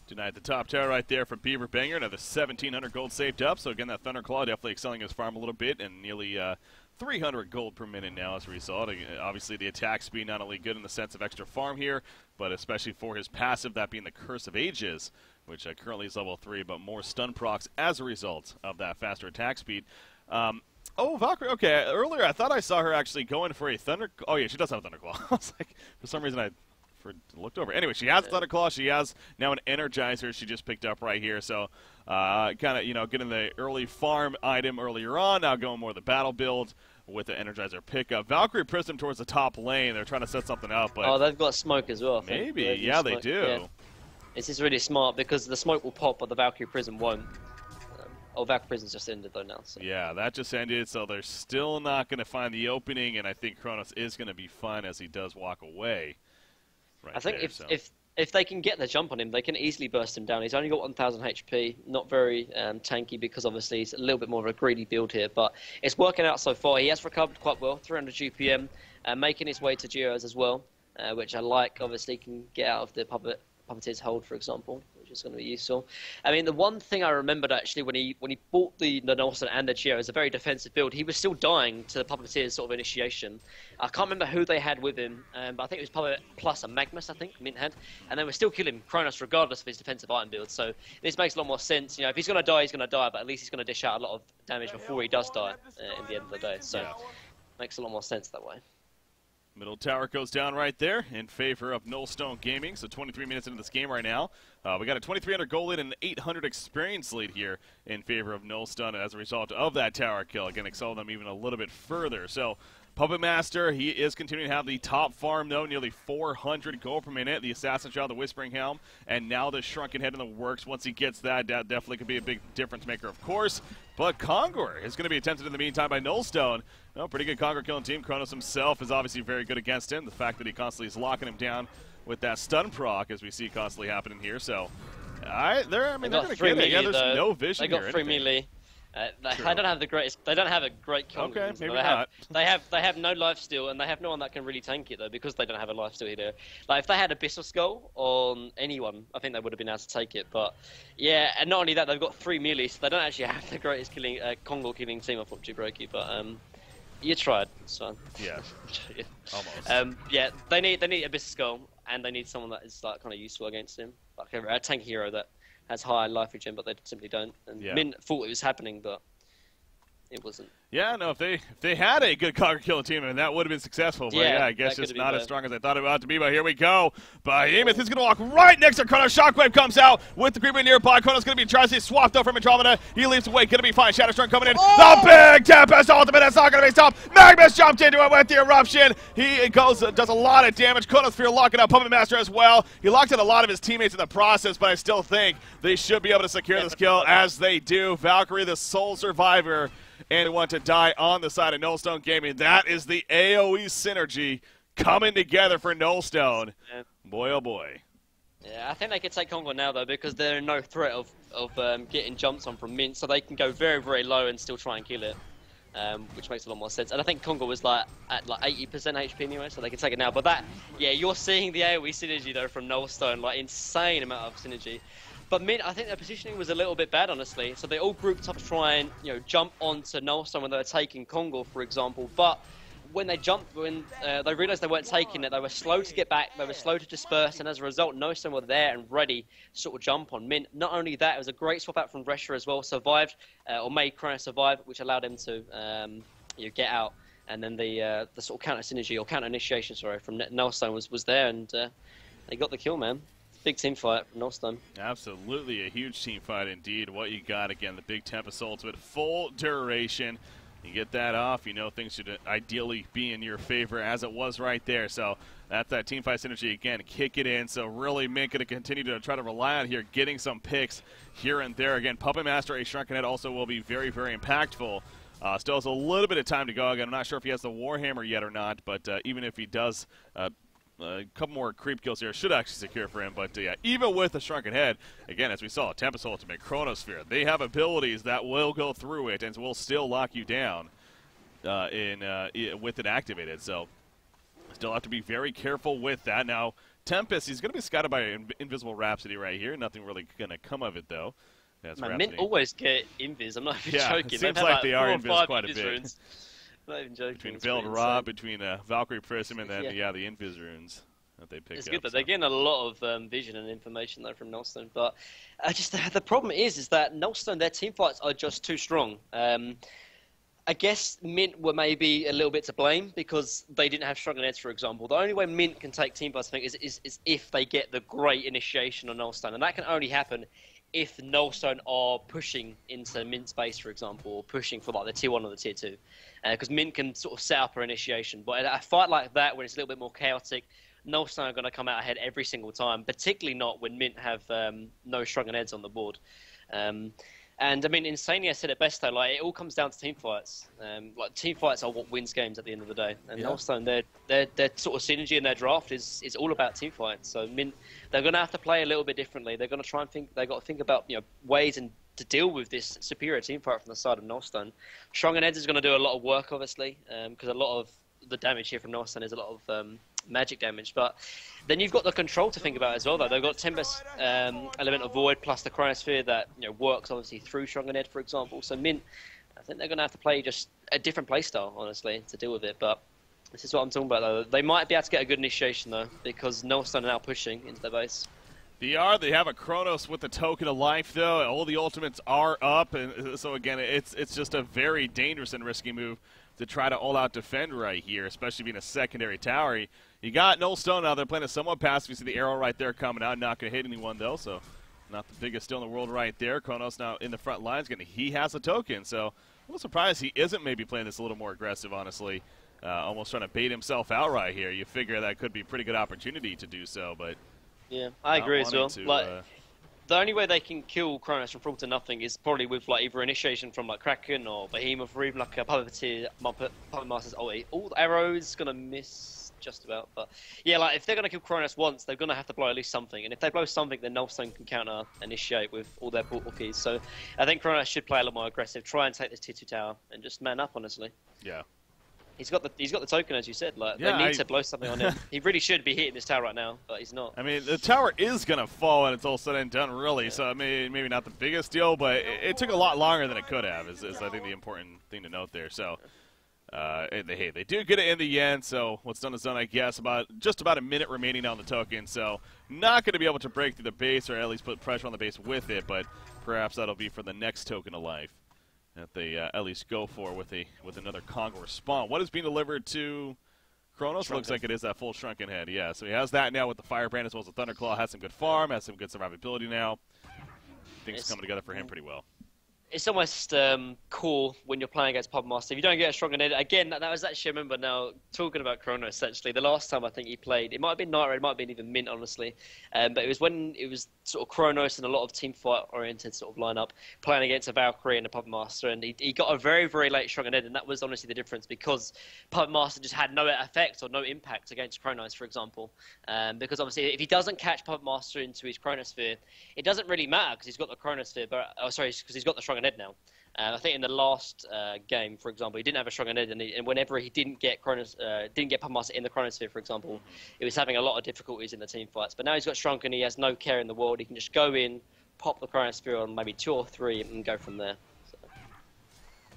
Denied the top tower right there from Beaver Banger. Another 1,700 gold saved up. So again, that Thunderclaw definitely excelling his farm a little bit, and nearly 300 gold per minute now as a result. Obviously, the attack speed not only good in the sense of extra farm here, but especially for his passive, that being the Curse of Ages, which currently is level 3, but more stun procs as a result of that faster attack speed. Oh, Valkyrie. Okay, earlier I thought I saw her actually going for a Thunder. Oh yeah, she does have a Thunderclaw. I was like, for some reason I looked over. Anyway, she has Thunderclaw. She has now an Energizer she just picked up right here. So kind of, getting the early farm item earlier on. Now going more the battle build with the Energizer pickup. Valkyrie Prism towards the top lane. They're trying to set something up. But they've got smoke as well. Maybe. Yeah, they do. Yeah. This is really smart because the smoke will pop, but the Valkyrie Prism won't. Valkyrie Prism's just ended though now. So. Yeah, that just ended. So they're still not going to find the opening, and I think Kronos is going to be fine as he does walk away. Right I think there, if they can get the jump on him, they can easily burst him down. He's only got 1,000 HP, not very tanky because obviously he's a little bit more of a greedy build here. But it's working out so far. He has recovered quite well, 300 GPM, making his way to Geos as well, which I like. Obviously can get out of the puppet Puppeteer's hold, for example, which is going to be useful. I mean, the one thing I remembered actually when he bought the Nelson and the Geo as a very defensive build, he was still dying to the Puppeteer's sort of initiation. I can't remember who they had with him, but I think it was Puppet plus a Magnus, I think, Mint had, and they were still killing Kronos regardless of his defensive item build. So this makes a lot more sense. You know, if he's going to die, he's going to die, but at least he's going to dish out a lot of damage before he does die in the end of the day. So makes a lot more sense that way. Middle tower goes down right there in favor of Nullstone Gaming. So 23 minutes into this game right now. We got a 2,300 goal lead and an 800 experience lead here in favor of Nullstone as a result of that tower kill. Again, excel them even a little bit further. So Puppet Master, he is continuing to have the top farm, though, nearly 400 gold per minute. The Assassin Shell, the Whispering Helm, and now the Shrunken Head in the works. Once he gets that, that definitely could be a big difference maker, of course. But Kongor is going to be attempted in the meantime by Nullstone. No, pretty good Kongor killing team. Kronos himself is obviously very good against him. The fact that he constantly is locking him down with that stun proc, as we see constantly happening here. So, they're going to get it. Yeah, there's no vision here. They got 3 melee. They don't have the greatest. They don't have a great Kongor. Okay, maybe not. They have no lifesteal, and they have no one that can really tank it though, because they don't have a lifesteal either. Like if they had Abyssal Skull on anyone, I think they would have been able to take it. But yeah, and not only that, they've got 3 melee, so they don't actually have the greatest killing Kongor killing team. Unfortunately, but you tried. It's fine. Yeah, almost. Yeah, they need Abyssal Skull, and they need someone that is like kind of useful against him, like a tank hero that has high life regen, but they simply don't. And Mint thought it was happening, but it wasn't. Yeah, no, if they had a good Kongor killing team, and that would have been successful. But yeah, I guess just not as strong as I thought it was to be. But here we go. Behemoth is going to walk right next to Kronos. Shockwave comes out with the creeper nearby. Kronos going to be trying to swapped up from Andromeda. He leaps away. Going to be fine. Shadowstorm coming in. The big Tempest ultimate. It's not going to be stopped. Magnus jumped into it with the eruption. He does a lot of damage. Chronosphere locking up Puppet Master as well. He locked in a lot of his teammates in the process, but I still think they should be able to secure this kill as they do. Valkyrie, the sole survivor, and they want to die on the side of Nullstone Gaming. That is the AoE synergy coming together for Nullstone. Yeah. Boy, oh boy. Yeah, I think they could take Kongor now, though, because they're in no threat of getting jumps on from Mint, so they can go very, very low and still try and kill it, which makes a lot more sense. And I think Kongor was at 80% HP anyway, so they can take it now. But that, yeah, you're seeing the AoE synergy, though, from Nullstone, like insane amount of synergy. But Mint, I think their positioning was a little bit bad, honestly. So they all grouped up to try and, jump onto Nullstone when they were taking Kongor, for example. But when they jumped, when they realised they weren't taking it, they were slow to get back, they were slow to disperse, and as a result, Nullstone were there and ready to sort of jump on Mint. Not only that, it was a great swap out from Resha as well, survived, or made Kronos survive, which allowed him to get out. And then the sort of counter synergy, or counter initiation, sorry, from Nullstone was there, and they got the kill, man. Big team fight from Nullstone. Absolutely a huge team fight indeed. What you got, again, the big Tempest ultimate, full duration. You get that off, things should ideally be in your favor, as it was right there. So that's that team fight synergy again, kick it in. So really Mint going to continue to try to rely on here, getting some picks here and there. Again, Puppet Master, a Shrunken Head also will be very, very impactful. Still has a little bit of time to go. Again, I'm not sure if he has the Warhammer yet or not, but even if he does, a couple more creep kills here should actually secure for him. But yeah, even with the Shrunken Head, again, as we saw, Tempest Ultimate, Chronosphere, they have abilities that will go through it and will still lock you down with it activated. So still have to be very careful with that. Now, Tempest, he's going to be scouted by Invisible Rhapsody right here. Nothing really going to come of it, though. Man, Mint always get invis. I'm not even joking. It seems like they are invis quite a bit. Runes. Not even joking. Between Veiled Rob, between Valkyrie Prism, and then the Invis runes that they picked up. It's good that they're getting a lot of vision and information though from Nullstone, but just the problem is that Nullstone, their team fights are just too strong. I guess Mint were maybe a little bit to blame because they didn't have Shrunken Heads, for example. The only way Mint can take team fights, I think, is if they get the great initiation on Nullstone, and that can only happen if Nullstone are pushing into Mint space, for example, or pushing for like the tier 1 or the tier 2. Because Mint can sort of set up her initiation. But in a fight like that, when it's a little bit more chaotic, Nullstone are going to come out ahead every single time, particularly not when Mint have no Shrunken Heads on the board. And I mean, Insania said it best though. Like, it all comes down to team fights. Like, team fights are what wins games at the end of the day. And Nullstone, their sort of synergy in their draft is all about team fights. So Mint, they're going to have to play a little bit differently. They're going to try and think. They got to think about ways to deal with this superior team fight from the side of Nullstone. Shrunken Heads is going to do a lot of work, obviously, because a lot of the damage here from Nullstone is a lot of magic damage. But then you've got the control to think about as well, though. They've got Tempest, Element of Void, plus the Chronosphere that works obviously through Stronger Ned, for example. So Mint, I think they're going to have to play just a different playstyle, honestly, to deal with it. But this is what I'm talking about, though. They might be able to get a good initiation, though, because Nullstone are now pushing into their base. They have a Chronos with the Token of Life, though. All the ultimates are up, and so again, it's just a very dangerous and risky move to try to all-out defend right here, especially being a secondary tower. You got Nullstone now. They're playing it somewhat passive. You see the arrow right there coming out. Not going to hit anyone, though, so not the biggest still in the world right there. Chronos now in the front lines. He has a token, so I'm a little surprised he isn't maybe playing this a little more aggressive, honestly. Almost trying to bait himself out right here. You figure that could be a pretty good opportunity to do so, but yeah, I agree as well. The only way they can kill Kronos from full to nothing is probably with either initiation from Kraken or Behemoth, or even like a Puppet Master's ulti. All the arrows gonna miss just about, but yeah, if they're gonna kill Kronos once, they're gonna have to blow at least something. And if they blow something, then Nullstone can counter initiate with all their portal keys. So I think Kronos should play a lot more aggressive, try and take this tier 2 tower, and just man up. Honestly. Yeah. He's got the token, as you said. They need to blow something on him. He really should be hitting this tower right now, but he's not. I mean, the tower is going to fall when it's all said and done, really. Yeah. So, I mean, maybe not the biggest deal, but it took a lot longer than it could have, is I think the important thing to note there. So, they do get it in the end, so what's done is done, I guess. Just about a minute remaining on the token, so not going to be able to break through the base or at least put pressure on the base with it, but perhaps that'll be for the next token of life that they at least go for with another Conqueror spawn. What is being delivered to Chronos? Looks like it is that full Shrunken Head. Yeah, so he has that now with the Firebrand as well as the Thunderclaw. Has some good farm, has some good survivability now. Things coming together for him pretty well. It's almost cool when you're playing against Puppet Master. If you don't get a Stronger Ned, again, that was actually, I remember now, talking about Chronos, essentially, the last time I think he played, it might have been Nitro, it might have been even Mint, honestly, but it was when it was sort of Chronos and a lot of team fight-oriented sort of lineup, playing against a Valkyrie and a Puppet Master, and he got a very, very late Stronger Ned, and that was honestly the difference, because Puppet Master just had no effect or no impact against Chronos, for example, because obviously if he doesn't catch Puppet Master into his Chronosphere, it doesn't really matter, because he's got the Chronosphere, because he's got the Stronger Ned now. I think in the last game, for example, he didn't have a Stronger Ned, and whenever he didn't get Puppet Master in the Chronosphere, for example, he was having a lot of difficulties in the team fights. But now he's got Shrunken, and he has no care in the world. He can just go in, pop the Chronosphere on maybe 2 or 3, and go from there. So.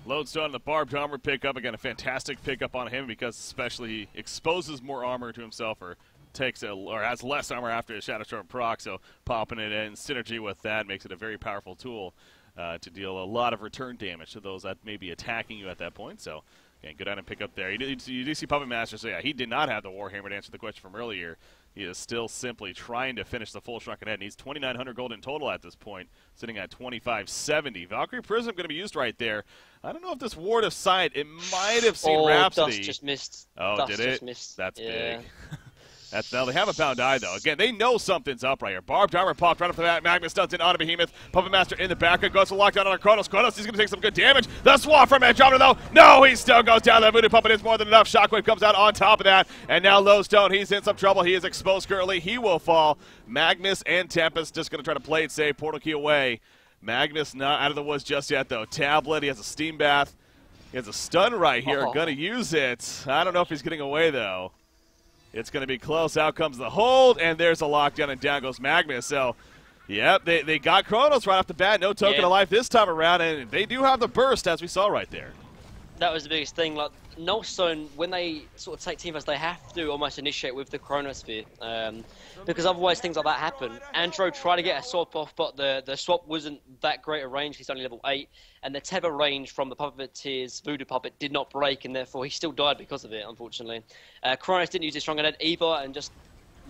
Lodestone, the Barbed Armor pickup. Again, a fantastic pickup on him because especially he exposes more armor to himself or has less armor after his Shadow Storm proc, so popping it in synergy with that makes it a very powerful tool to deal a lot of return damage to those that may be attacking you at that point. So, again, good item pick up there. You do see Puppet Master, so yeah, he did not have the Warhammer to answer the question from earlier. He is still simply trying to finish the full Shrunken Head. Needs 2,900 gold in total at this point, sitting at 2,570. Valkyrie Prism going to be used right there. I don't know if this Ward of Sight, it might have seen Rhapsody. Dust just missed. Oh, Dust did it? Just missed. That's big. Now they have a bound eye, though. Again, they know something's up right here. Barbed Armor popped right up to that. Magnus stuns in on a Behemoth. Puppet Master in the back. Goes to lockdown on Chronos. Chronos, he's going to take some good damage. The swap from Andromeda, though. No, he still goes down. That Voodoo Puppet is more than enough. Shockwave comes out on top of that. And now Lodestone, he's in some trouble. He is exposed currently. He will fall. Magnus and Tempest just going to try to play it safe. Portal key away. Magnus not out of the woods just yet, though. Tablet, he has a Steam Bath. He has a stun right here. Going to use it. I don't know if he's getting away, though. It's going to be close. Out comes the hold, and there's a lockdown, and down goes Magnus. So, yep, they got Chronos right off the bat. No token of life this time around, and they do have the burst, as we saw right there. That was the biggest thing. Nullstone, when they sort of take team fights, they have to almost initiate with the Chronosphere, because otherwise things like that happen. Andro tried to get a swap off, but the swap wasn't that great a range. He's only level 8, and the tether range from the Puppeteer's Voodoo Puppet did not break, and therefore he still died because of it, unfortunately. Chronos didn't use his Stronger Ned either, and just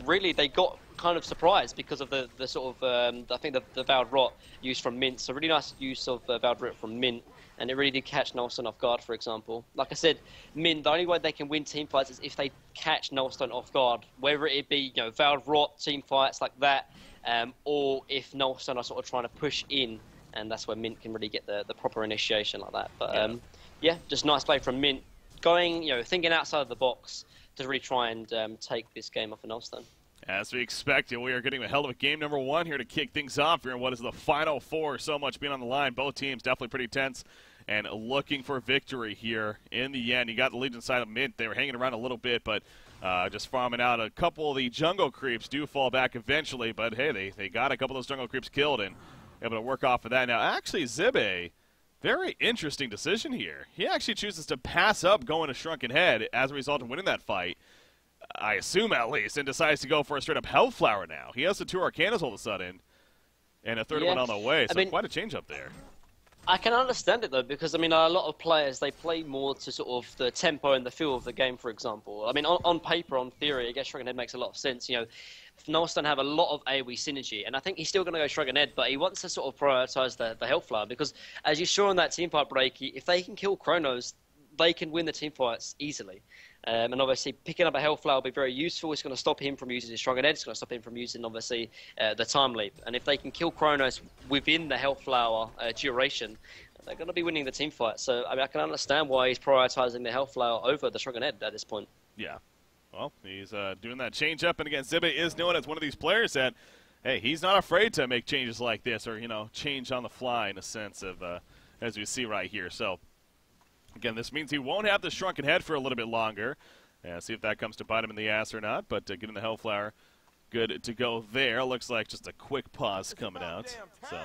really they got kind of surprised because of the sort of, I think the Vowed Rot used from Mint. So really nice use of Vowed Rot from Mint. And it really did catch Nullstone off guard, for example. Like I said, Mint, the only way they can win team fights is if they catch Nullstone off guard. Whether it be, Vowed Rot team fights like that, or if Nullstone are sort of trying to push in, and that's where Mint can really get the proper initiation like that. But yeah, just nice play from Mint. Going, thinking outside of the box to really try and take this game off of Nullstone. As we expected, we are getting a hell of a game number 1 here to kick things off here in what is the final 4. So much being on the line. Both teams definitely pretty tense and looking for victory here in the end. You got the Legion side of Mint. They were hanging around a little bit, but Just farming out a couple of the jungle creeps do fall back eventually, but hey, they got a couple of those jungle creeps killed and able to work off of that. Now, actually, Zibbe, very interesting decision here. He actually chooses to pass up going to Shrunken Head as a result of winning that fight, I assume at least, and decides to go for a straight-up Hellflower now. He has the 2 Arcanas all of a sudden, and a third one on the way, so quite a change up there. I can understand it though, because I mean, a lot of players, they play more to sort of the tempo and the feel of the game, for example. I mean, on paper, on theory, I guess Shrunken Head makes a lot of sense. You know, Nullstone have a lot of AoE synergy, and I think he's still going to go Shrunken Head, but he wants to sort of prioritize the Hellflower, because as you saw in that teamfight break, if they can kill Chronos, they can win the teamfights easily. And obviously, picking up a Hellflower will be very useful. It's going to stop him from using his Shrunken Head. It's going to stop him from using, obviously, the Time Leap. And if they can kill Chronos within the Hellflower duration, they're going to be winning the teamfight. So I mean, I can understand why he's prioritizing the Hellflower over the Shrunken Head at this point. Yeah. Well, he's doing that change-up. And again, Zibbe is known as one of these players that, hey, he's not afraid to make changes like this or, you know, change on the fly in a sense of, as we see right here. So, again, this means he won't have the Shrunken Head for a little bit longer. See if that comes to bite him in the ass or not. But getting the Hellflower good to go there. Looks like just a quick pause coming out. So,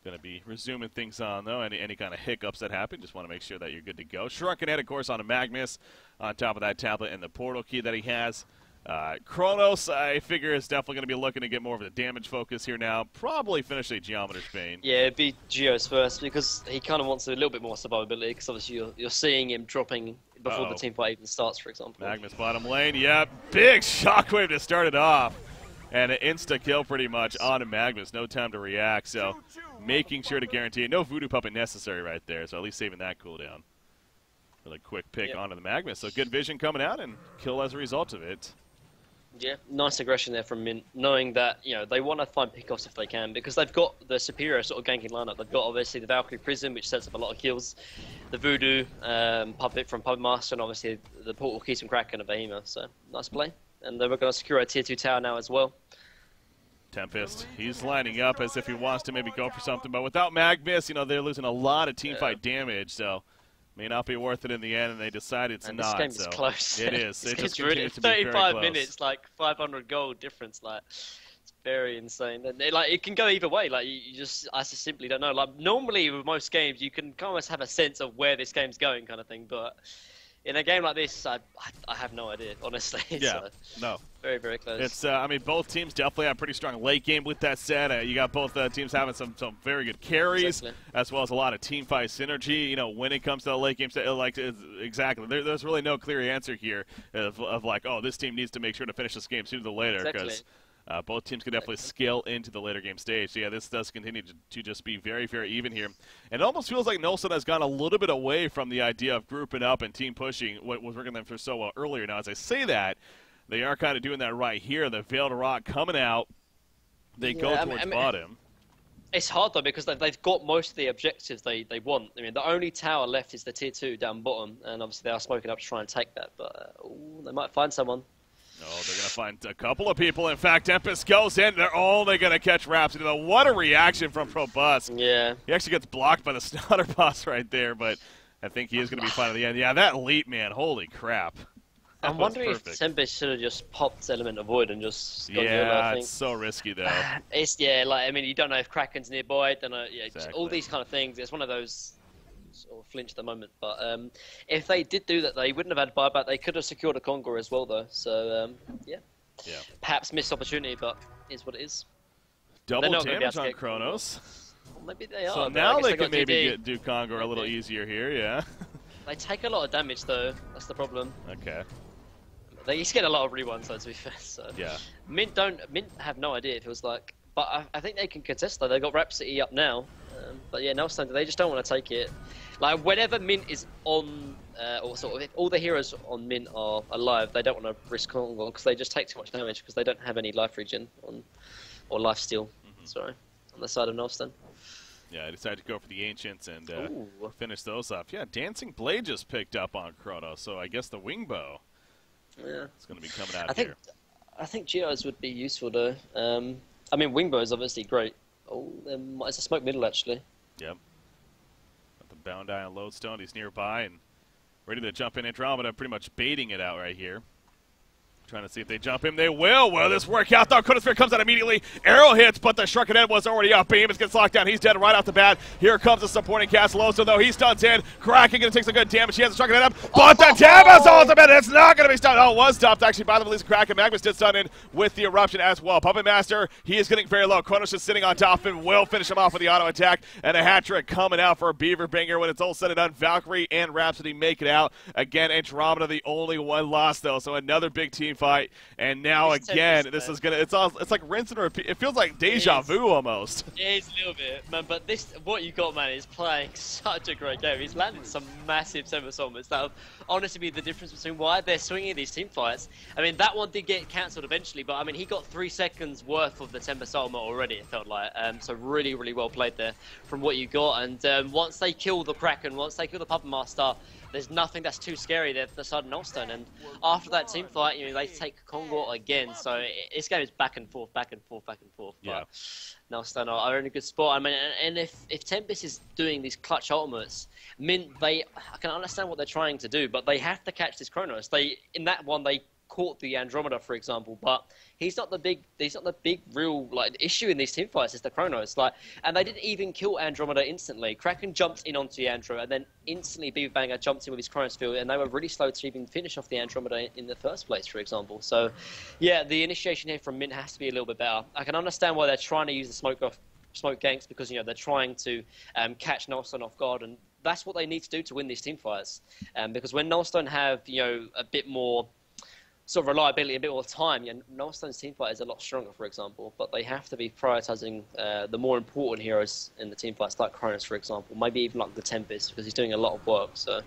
going to be resuming things on, though. Any kind of hiccups that happen, just want to make sure that you're good to go. Shrunken Head, of course, on a Magnus on top of that tablet and the portal key that he has. Chronos, I figure, is definitely going to be looking to get more of a damage focus here now. Probably finish a Geometer's Bane. Yeah, it'd be Geo's first, because he kind of wants a little bit more survivability, because obviously you're seeing him dropping before the teamfight even starts, for example. Magnus bottom lane, yep. Big shockwave to start it off. And an insta-kill pretty much on Magnus. No time to react, so making sure to guarantee it. No Voodoo Puppet necessary right there, so at least saving that cooldown. Really quick pick onto the Magnus. So good vision coming out and kill as a result of it. Yeah, nice aggression there from Mint, knowing that, you know, they want to find pickoffs if they can, because they've got the superior sort of ganking lineup. They've got, obviously, the Valkyrie Prism, which sets up a lot of kills, the Voodoo Puppet from Puppet Master, and obviously the Portal Keys from Kraken and Behemoth. So, nice play. And they were going to secure a Tier 2 tower now as well. Tempest, he's lining up as if he wants to maybe go for something, but without Magnus, you know, they're losing a lot of teamfight damage, so may not be worth it in the end, and they decide it's not. This game is close. It is. It just really, continues to be very 35 close. minutes, like 500 gold difference, like it's very insane. And it can go either way. Like I just simply don't know. Like normally with most games, you can almost have a sense of where this game's going, kind of thing. But in a game like this, I have no idea, honestly. Yeah, no. Very, very close. It's I mean, both teams definitely have a pretty strong late game. With that said, you got both teams having some very good carries, as well as a lot of team fight synergy. You know, when it comes to the late game, exactly. There's really no clear answer here of like, oh, this team needs to make sure to finish this game sooner than later, because both teams can definitely scale into the later game stage. So yeah, this does continue to just be very, very even here. And it almost feels like Nullstone has gone a little bit away from the idea of grouping up and team pushing, what was working them for so well earlier. Now, as I say that, they are kind of doing that right here. The Veiled Rock coming out. They go towards bottom. It's hard, though, because they've got most of the objectives they want. I mean, the only tower left is the Tier 2 down bottom, and obviously they are smoking up to try and take that. But they might find someone. No, they're going to find a couple of people. In fact, Tempest goes in. They're only going to catch Rhapsody. What a reaction from Probusk. Yeah. He actually gets blocked by the Snutter Boss right there, but I think he is going to be fine at the end. Yeah, that leap, man. Holy crap. I'm wondering if Tempest should have just popped Element of Void and just gone yellow, I think. It's so risky, though. Like, I mean, you don't know if Kraken's nearby. Don't know, Exactly. all these kind of things. It's one of those sort of flinch at the moment. But if they did do that, they wouldn't have had buyback. They could have secured a Conqueror as well, though. So, yeah. Perhaps missed opportunity, but it is what it is. Double damage on Chronos. Well, maybe they are. So now they can maybe do Conqueror a little easier here, yeah. They take a lot of damage, though. That's the problem. Okay. They used to get a lot of re-ones, though, to be fair. So. Yeah. Mint have no idea if it was like, but I think they can contest though. They got Rhapsody up now, but yeah, Nullstone, they just don't want to take it. Like whenever Mint is on, or sort of if all the heroes on Mint are alive, they don't want to risk Congo because they just take too much damage because they don't have any life regen on, or life steal. Sorry, on the side of Nullstone. Yeah, I decided to go for the Ancients and finish those off. Yeah, Dancing Blade just picked up on Chronos, so I guess the Wingbow. Yeah, it's going to be coming out here. I think Geos would be useful though. I mean, Wingbow is obviously great. Oh, it's a smoke middle actually. Yep. Got the Bound Eye on Lodestone. He's nearby and ready to jump in. Andromeda pretty much baiting it out right here. Trying to see if they jump him. They will. Will this work out, though? Chronosphere comes out immediately. Arrow hits, but the Shrunken Head was already up. Behemoth gets locked down. He's dead right off the bat. Here comes the supporting cast. Loso, though, he stuns in. Kraken going to take some good damage. He has the Shrunken Head up, but the Tempest ultimate, it's not going to be stunned. Oh, it was stopped, actually, by the release of Kraken. Magnus did stun in with the Eruption as well. Puppet Master, he is getting very low. Kronos is sitting on top and will finish him off with the auto attack. And a hat trick coming out for Beaver Banger when it's all said and done. Valkyrie and Rhapsody make it out. Again, Andromeda the only one lost, though, so another big team fight. And now again, this is gonna it's like rinse and repeat. It feels like deja vu almost. It is a little bit, man. But what you got, man, is playing such a great game. He's landed some massive somersaults that have honestly be the difference between why they're swinging these team fights. I mean, that one did get cancelled eventually, but I mean, he got 3 seconds worth of the Temper Salma already. It felt like so really, really well played there from what you got. And once they kill the Kraken, once they kill the Puppet Master, there's nothing that's too scary there for the sudden Nullstone. And after that team fight, you know, they take Congo again. So this game is back and forth, back and forth, back and forth. Yeah. But Nullstone are in a good spot. I mean, and if Tempest is doing these clutch ultimates, Mint, I can understand what they're trying to do, but they have to catch this Kronos. In that one, they caught the Andromeda, for example, but he's not the big real like issue in these team fights. It's the Kronos, and they didn't even kill Andromeda instantly. Kraken jumped in onto the Andro, and then instantly Beaver Banger jumped in with his Kronos field, and they were really slow to even finish off the Andromeda in the first place, for example. So, yeah, the initiation here from Mint has to be a little bit better. I can understand why they're trying to use the smoke ganks because they're trying to catch Nullstone off guard, and that's what they need to do to win these team fights. Because when Nullstone have a bit more sort of reliability, a bit more time, Nullstone's team fight is a lot stronger, for example, but they have to be prioritizing the more important heroes in the team fights, like Kronos, for example, maybe even like the Tempest, because he's doing a lot of work. So,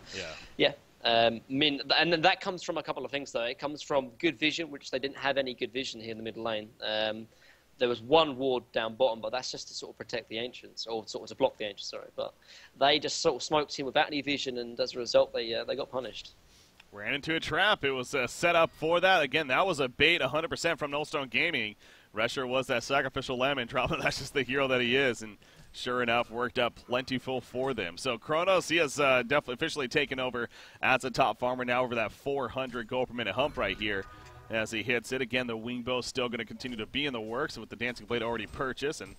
yeah. And then that comes from a couple of things, though. It comes from good vision, which they didn't have any good vision here in the mid lane. There was one ward down bottom, but that's just to sort of protect the Ancients, or sort of to block the Ancients, sorry. But they just sort of smoked him without any vision, and as a result, they got punished. Ran into a trap. It was set up for that. Again, that was a bait 100% from Nullstone Gaming. Resher was that sacrificial lamb, and that's just the hero that he is. And sure enough, worked out plentiful for them. So Kronos, he has definitely officially taken over as a top farmer now over that 400 gold per minute hump right here. As he hits it, again, the Wingbow is still going to continue to be in the works with the Dancing Blade already purchased. And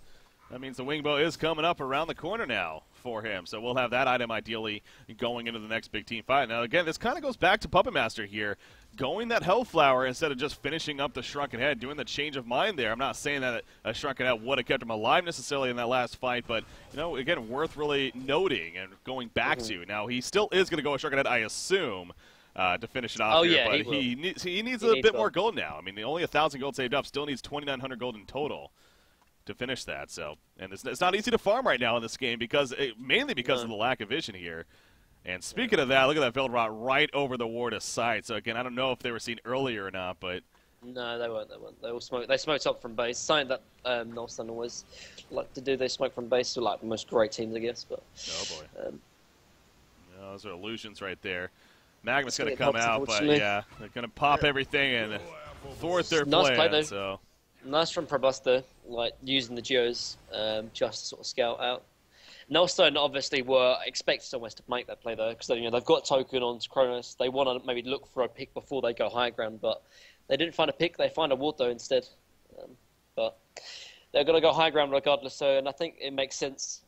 that means the Wingbow is coming up around the corner now for him. So we'll have that item ideally going into the next big team fight. Now, again, this kind of goes back to Puppet Master here. Going that Hellflower instead of just finishing up the Shrunken Head, doing the change of mind there. I'm not saying that a Shrunken Head would have kept him alive necessarily in that last fight, but, again, worth really noting and going back to. Now, he still is going to go a Shrunken Head, I assume, to finish it off here, but he needs a bit more gold now. I mean, only 1,000 gold saved up, still needs 2,900 gold in total to finish that. So, and it's not easy to farm right now in this game mainly because of the lack of vision here. And speaking of that, look at that Veiled Rot right over the ward of sight. So again, I don't know if they were seen earlier or not, but no, they weren't. They smoked up from base. Something that Nullstone always like to do. They smoke from base to like most great teams, I guess. But oh boy, no, those are illusions right there. Magma's going to come out, but yeah, they're going to pop everything and thwart their plan. So. Nice from Probuster, like using the Geos just to sort of scout out. Nullstone obviously were expected almost to make that play though, because they've got token on Kronos. They want to maybe look for a pick before they go high ground, but they didn't find a pick. They find a ward though instead. But they're going to go high ground regardless. So, and I think it makes sense.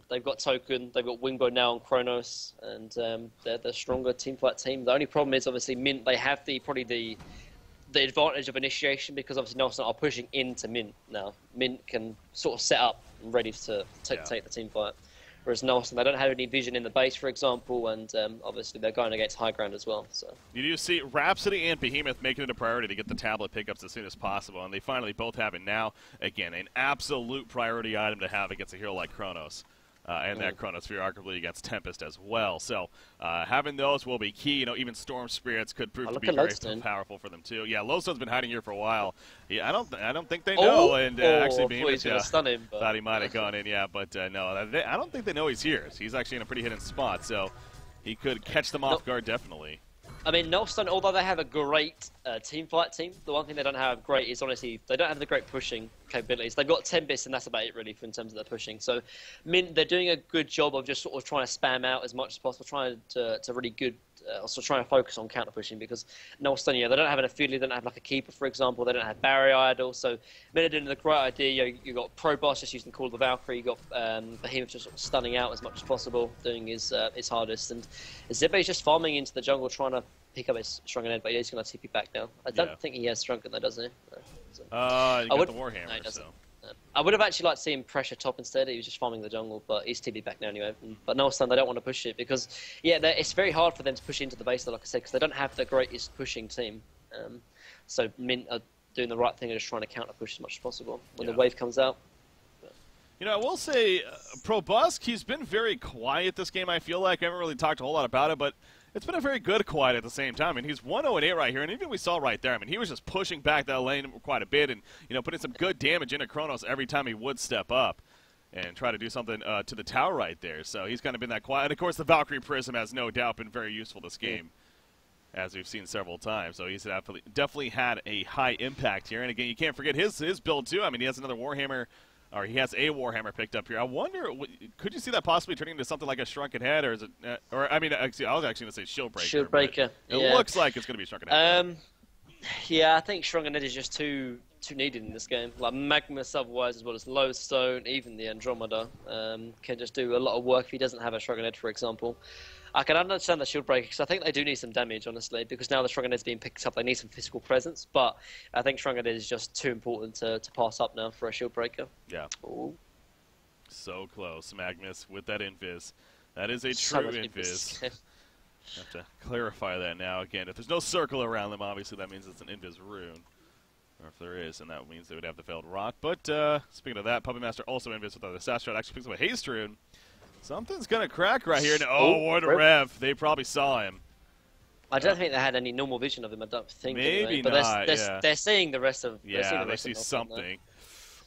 They've got token. They've got Wingbow now on Kronos, and they're the stronger team fight team. The only problem is obviously Mint. They have probably the advantage of initiation because obviously Nullstone are pushing into Mint now. Mint can sort of set up and ready to take the team fight. Whereas Nullstone, they don't have any vision in the base, for example, and obviously they're going against high ground as well. So you do see Rhapsody and Behemoth making it a priority to get the tablet pickups as soon as possible, and they finally both have it now. Again, an absolute priority item to have against a hero like Kronos. And that Chronosphere arguably against Tempest as well. So having those will be key. Even Storm Spirits could prove to be very powerful for them too. Yeah, Lowstone's been hiding here for a while. Yeah, I don't think they know. Actually, Behemoth thought he might have gone in. Yeah, but no, I don't think they know he's here. He's actually in a pretty hidden spot, so he could catch them off guard definitely. I mean, Nullstone, although they have a great team fight team, the one thing they don't have great is honestly they don't have the great pushing capabilities. They've got Tempest, and that's about it really in terms of their pushing. So, I mean, they're doing a good job of just sort of trying to spam out as much as possible, trying to really good also trying to focus on counter pushing because Null, they don't have an affiliate, they don't have like a keeper, for example, they don't have barrier idle. So Min doing the great idea. You got Pro Boss just using Call of the Valkyrie. You got Behemoth just sort of stunning out as much as possible, doing his hardest, and Zibbe's just farming into the jungle trying to pick up his Shrunken Head, but he's going to TP back now. I don't think he has Shrunken though, does he? No, so. You got the Warhammer, no, he doesn't. so. I would have actually liked to see him pressure top instead. He was just farming the jungle, but he's TP back now anyway. But Null, they don't want to push it because, yeah, it's very hard for them to push into the base, like I said, because they don't have the greatest pushing team. So Mint are doing the right thing and just trying to counter push as much as possible when the wave comes out. You know, I will say, Probusk, he's been very quiet this game, I feel like. I haven't really talked a whole lot about it, but it's been a very good quiet at the same time. I mean, he's 1-0-8 right here, and even we saw right there, I mean, he was just pushing back that lane quite a bit and, you know, putting some good damage into Kronos every time he would step up and try to do something to the tower right there. So he's kind of been that quiet. And, of course, the Valkyrie Prism has no doubt been very useful this game, as we've seen several times. So he's definitely had a high impact here. And, again, you can't forget his build, too. I mean, he has another Warhammer, or he has a Warhammer picked up here. I wonder, could you see that possibly turning into something like a Shrunken Head, or is it, or I mean, actually, I was actually going to say Shieldbreaker. Shieldbreaker. It looks like it's going to be Shrunken Head. Yeah, I think Shrunken Head is just too needed in this game. Like Magnus, otherwise, as well as Lodestone, even the Andromeda, can just do a lot of work if he doesn't have a Shrunken Head, for example. I can understand the Shieldbreaker because I think they do need some damage, honestly, because now the Shrunken Head's being picked up, they need some physical presence, but I think Shrunken Head is just too important to pass up now for a Shieldbreaker. Yeah. Ooh. So close, Magnus, with that invis. That is a true invis. Have to clarify that now. Again, if there's no circle around them, obviously that means it's an invis rune. Or if there is, and that means they would have the failed rock. But speaking of that, Puppet Master also invis with the Assassin Shot, actually picks up a haste rune. Something's going to crack right here. And, what a rev. They probably saw him. I don't think they had any normal vision of him, I don't think. Maybe anyway. but not, they're seeing the rest of they see something.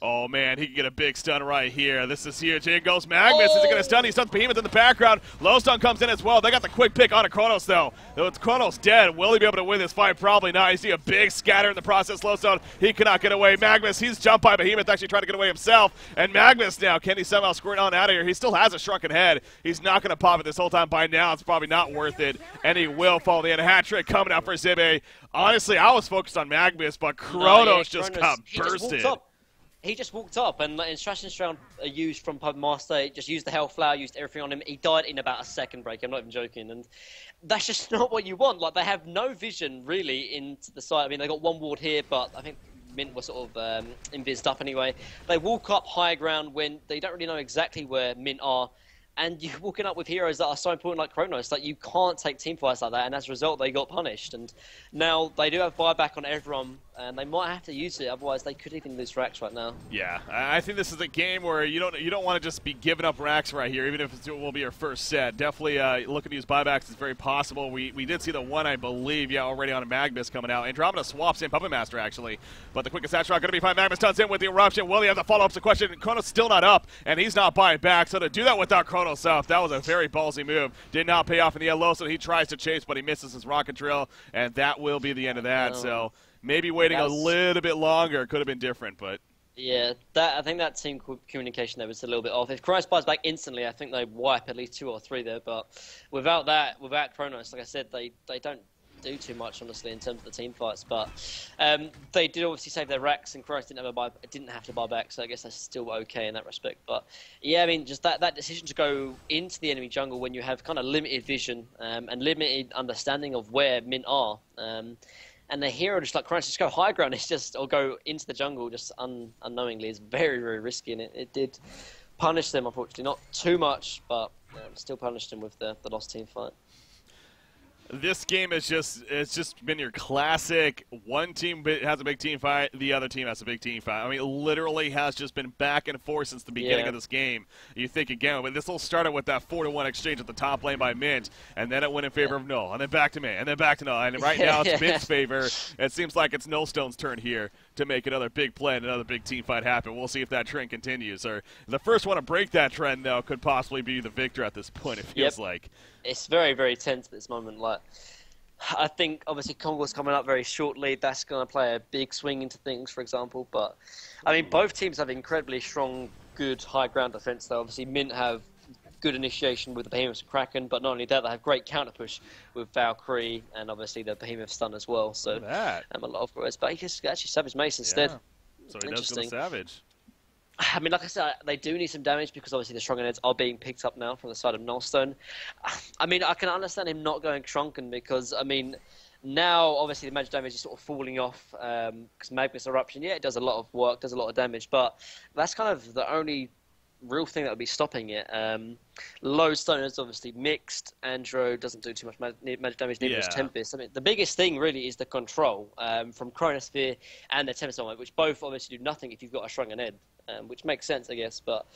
Oh, man, he can get a big stun right here. This is huge. Here goes Magnus. Is it going to stun? He stuns Behemoth in the background. Lowstone comes in as well. They got the quick pick on Kronos, though. Though it's Kronos dead. Will he be able to win this fight? Probably not. You see a big scatter in the process. Lowstone, he cannot get away. Magnus, he's jumped by Behemoth, actually trying to get away himself. And Magnus now, can he somehow squirt on out of here? He still has a Shrunken Head. He's not going to pop it this whole time. By now, it's probably not worth it. And he will fall the end. Hat trick coming out for Zibbe. Honestly, I was focused on Magnus, but Kronos just got bursted. He just walked up, and instructions round used from Puppet Master, just used the Hellflower, used everything on him. He died in about a second break. I'm not even joking. And that's just not what you want. Like, they have no vision, really, into the side. I mean, they got one ward here, but I think Mint was sort of invised up anyway. They walk up high ground when they don't really know exactly where Mint are. And you're walking up with heroes that are so important like Kronos. Like, you can't take team fights like that, and as a result, they got punished. And now they do have buyback on everyone, and they might have to use it, otherwise they could even lose racks right now. Yeah, I think this is a game where you don't want to just be giving up racks right here, even if it will be your first set. Definitely looking to use buybacks is very possible. We did see the one, I believe, already on a Magnus coming out. Andromeda swaps in Puppet Master, actually. But the quickest shot going to be fine. Magnus turns in with the eruption. Will he have the follow-up? The question. Kronos still not up, and he's not buying back. So to do that without Kronos up, that was a very ballsy move. Did not pay off in the yellow, so he tries to chase, but he misses his rocket drill, and that will be the end of that. So maybe waiting a little bit longer could have been different, but yeah, I think that team communication there was a little bit off. If Kronos buys back instantly, I think they wipe at least 2 or 3 there. But without Kronos, like I said, they don't do too much, honestly, in terms of the team fights. But they did obviously save their racks, and Kronos didn't have to buy back, so I guess that's still okay in that respect. But yeah, I mean, just that decision to go into the enemy jungle when you have kind of limited vision and limited understanding of where Mint are. And the hero, just like Kronos, just go high ground, or go into the jungle just unknowingly, is very, very risky, and it did punish them, unfortunately. Not too much, but still punished them with the lost team fight. This game is it's just been your classic one team has a big team fight, the other team has a big team fight. I mean, it literally has just been back and forth since the beginning of this game. You think again, but this all started with that 4-1 exchange at the top lane by Mint, and then it went in favor of Null, and then back to Mint, and then back to Null, and right now it's Mint's favor. It seems like it's Nullstone's turn here to make another big play and another big team fight happen. We'll see if that trend continues. Or the first one to break that trend, though, could possibly be the victor at this point, it feels like. It's very, very tense at this moment. Like, I think, obviously, Congo's coming up very shortly. That's going to play a big swing into things, for example. But, I mean, both teams have incredibly strong, good high ground defense, though. Obviously, Mint have good initiation with the Behemoth and Kraken, but not only that, they have great counter push with Valkyrie and obviously the Behemoth stun as well. So a lot of words, but he just actually Savage Mace instead. So he does go to Savage. I mean, like I said, they do need some damage because obviously the Shrunken Heads are being picked up now from the side of Nullstone. I mean, I can understand him not going Shrunken because, I mean, now obviously the magic damage is sort of falling off because Magnus Eruption, yeah, it does a lot of work, does a lot of damage, but that's kind of the only real thing that would be stopping it. Lodestone is obviously mixed. Andro doesn't do too much magic damage, neither does Tempest. I mean, the biggest thing really is the control from Chronosphere and the Tempest Armor, which both obviously do nothing if you've got a Shrunken Head, which makes sense, I guess. But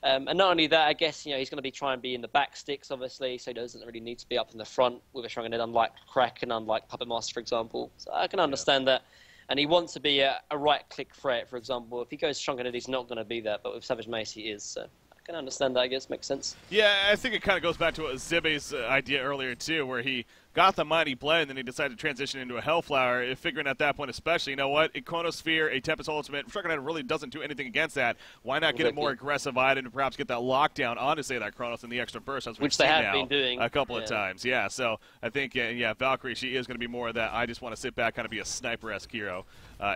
and not only that, I guess he's going to be trying to be in the back sticks, obviously, so he doesn't really need to be up in the front with a Shrunken Head, unlike Kraken, unlike Puppet Master, for example. So I can understand that. And he wants to be a right-click threat, for example. If he goes Shrunken Head, he's not going to be that. But with Savage Mace, he is. So I can understand that, I guess. Makes sense. Yeah, I think it kind of goes back to what Zibbe's idea earlier, too, where he got the Mighty Blend, and then he decided to transition into a Hellflower, figuring at that point especially, you know what, a Chronosphere, a Tempest Ultimate, Shrunken Head really doesn't do anything against that. Why not get a more aggressive item to perhaps get that lockdown onto, say, that Chronos and the extra burst, as we've seen now been doing a couple of times. Yeah, so I think, Valkyrie, she is going to be more of that, I just want to sit back, kind of be a sniper-esque hero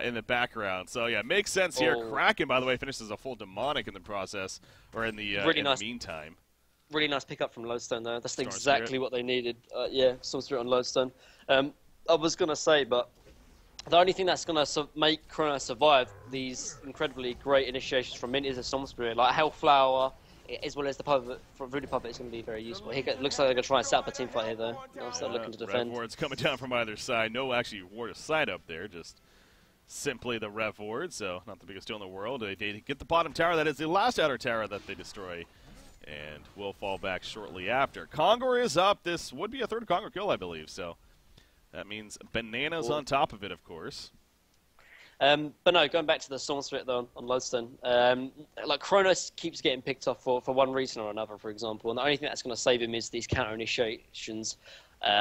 in the background. So, yeah, makes sense here. Kraken, by the way, finishes a full Demonic in the process, or in the, really in nice. the meantime. Really nice pickup from Lodestone, though. That's exactly what they needed. Storm Spirit on Lodestone. I was going to say, but the only thing that's going to make Chrono survive these incredibly great initiations from Mint is a Storm Spirit. Like Hellflower, as well as the Puppet, Voodoo Puppet is going to be very useful. Looks like they're going to try and set up a team fight here, though. They're looking to defend. Rev Wards coming down from either side. No, actually, Ward of Sight up there. Just simply the Rev Ward, so not the biggest deal in the world. They get the bottom tower. That is the last outer tower that they destroy. And will fall back shortly after. Kongor is up. This would be a third Kongor kill, I believe. So that means bananas on top of it, of course. But no, going back to the Storm Spirit, though, on Lodestone, like Kronos keeps getting picked off for one reason or another, for example. And the only thing that's going to save him is these counter initiations.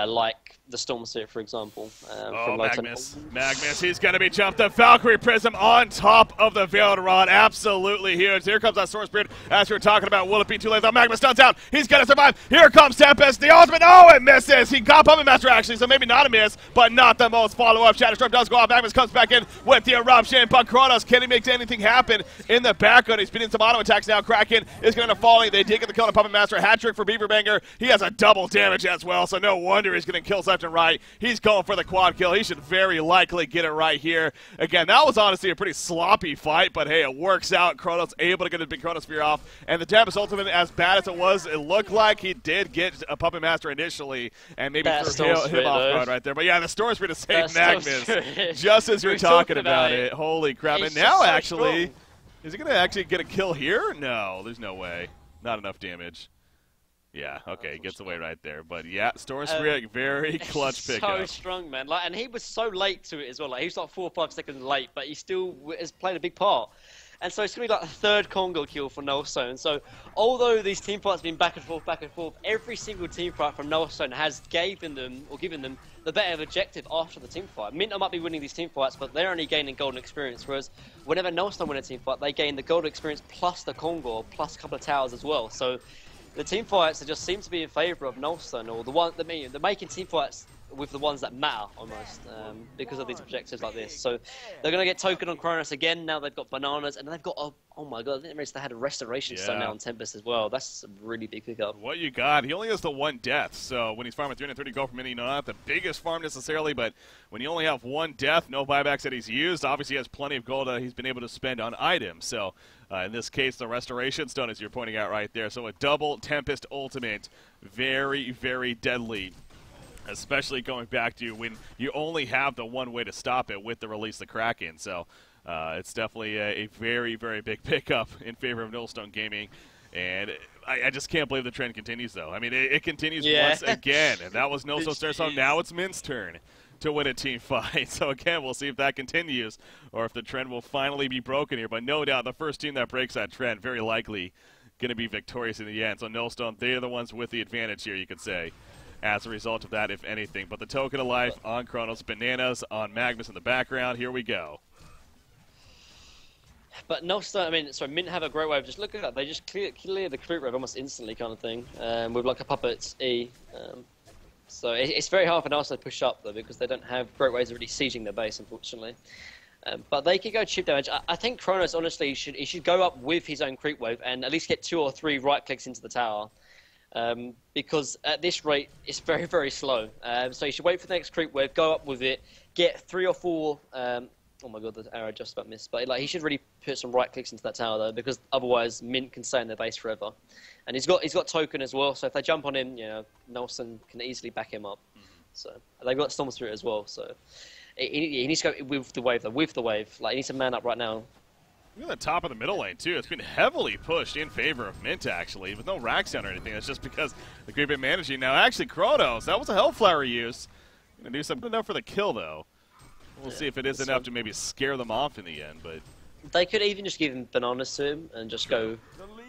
Like the Storm Spirit, for example. From Magnus, he's going to be jumped. The Valkyrie Prism on top of the Veiled Rod. Absolutely huge. Here comes that Storm Spirit. As we were talking about, will it be too late? The Magnus stuns out. He's going to survive. Here comes Tempest. The ultimate. Oh, it misses. He got Puppet Master, actually, so maybe not a miss, but not the most follow-up. Shatterstorm does go off. Magnus comes back in with the Eruption, but Kronos, can he make anything happen in the background? He's beating some auto attacks now. Kraken is going to fall. They did get the kill on Puppet Master. Hat trick for Beaverbanger. He has a double damage as well, so no wonder he's getting kills left and right. He's going for the quad kill. He should very likely get it right here. Again, that was honestly a pretty sloppy fight, but hey, it works out. Kronos able to get his big Chronosphere off. And the Tempest Ultimate, as bad as it was, it looked like he did get a Puppet Master initially, and maybe threw him off guard right there. But yeah, the Storm Spirit to save Magnus, just as you're talking about it. Holy crap. And now, actually, is he going to actually get a kill here? No, there's no way. Not enough damage. Yeah, okay, gets away right there. But yeah, Storm Spirit, very clutch pickup. So strong, man. And he was so late to it as well. Like, he was like 4 or 5 seconds late, but he still has played a big part. And so it's going to be like the third Congo kill for Nullstone. So although these team fights have been back and forth, every single team fight from Nullstone has given them the better objective after the team fight. Minter might be winning these team fights, but they're only gaining golden experience, whereas whenever Nullstone win a team fight, they gain the golden experience plus the Congo, plus a couple of towers as well. So the team fights just seem to be in favour of Nullstone, or they're making team fights with the ones that matter almost, because of these objectives like this. So they're going to get token on Kronos again. Now they've got bananas, and they've got oh my god, I didn't they had a restoration stone now on Tempest as well. That's a really big pickup. What you got? He only has the 1 death, so when he's farming 330 gold per minute, not the biggest farm necessarily, but when you only have 1 death, no buybacks that he's used, obviously he has plenty of gold he's been able to spend on items. So in this case, the restoration stone, as you're pointing out right there. So a double Tempest ultimate, very, very deadly. Especially going back to when you only have the one way to stop it with the release the Kraken. So it's definitely a very, very big pickup in favor of Nullstone Gaming. And I just can't believe the trend continues, though. I mean, it continues once again. And that was Nullstone's turn, so now it's Mint's turn to win a team fight. So again, we'll see if that continues or if the trend will finally be broken here. But no doubt the first team that breaks that trend very likely going to be victorious in the end. So Nullstone, they're the ones with the advantage here, you could say, as a result of that, if anything. But the token of life on Kronos, bananas on Magnus in the background. Here we go. But Null, I mean, sorry, Mint have a great way of just looking at that. They just clear the creep wave almost instantly, kind of thing, with like a puppet E. So it's very hard for Null to push up though, because they don't have great ways of really sieging their base, unfortunately. But they could go chip damage. I think Kronos, honestly, he should go up with his own creep wave and at least get 2 or 3 right clicks into the tower. Because at this rate, it's very, very slow. So you should wait for the next creep wave, go up with it, get 3 or 4. Oh my god, the arrow just about missed. But like, he should really put some right clicks into that tower though, because otherwise Mint can stay in their base forever. And he's got token as well, so if they jump on him, you know, Nelson can easily back him up. So they've got Storm Spirit as well. So he needs to go with the wave though, with the wave. Like he needs to man up right now. Look at the top of the middle lane, too. It's been heavily pushed in favor of Mint, actually, with no racks down or anything. That's just because the creep been managing. Now, actually, Kronos, that was a Hellflower use. Going to do something enough for the kill, though. We'll see if it is enough to maybe scare them off in the end, but... They could even just give him bananas to him and just go...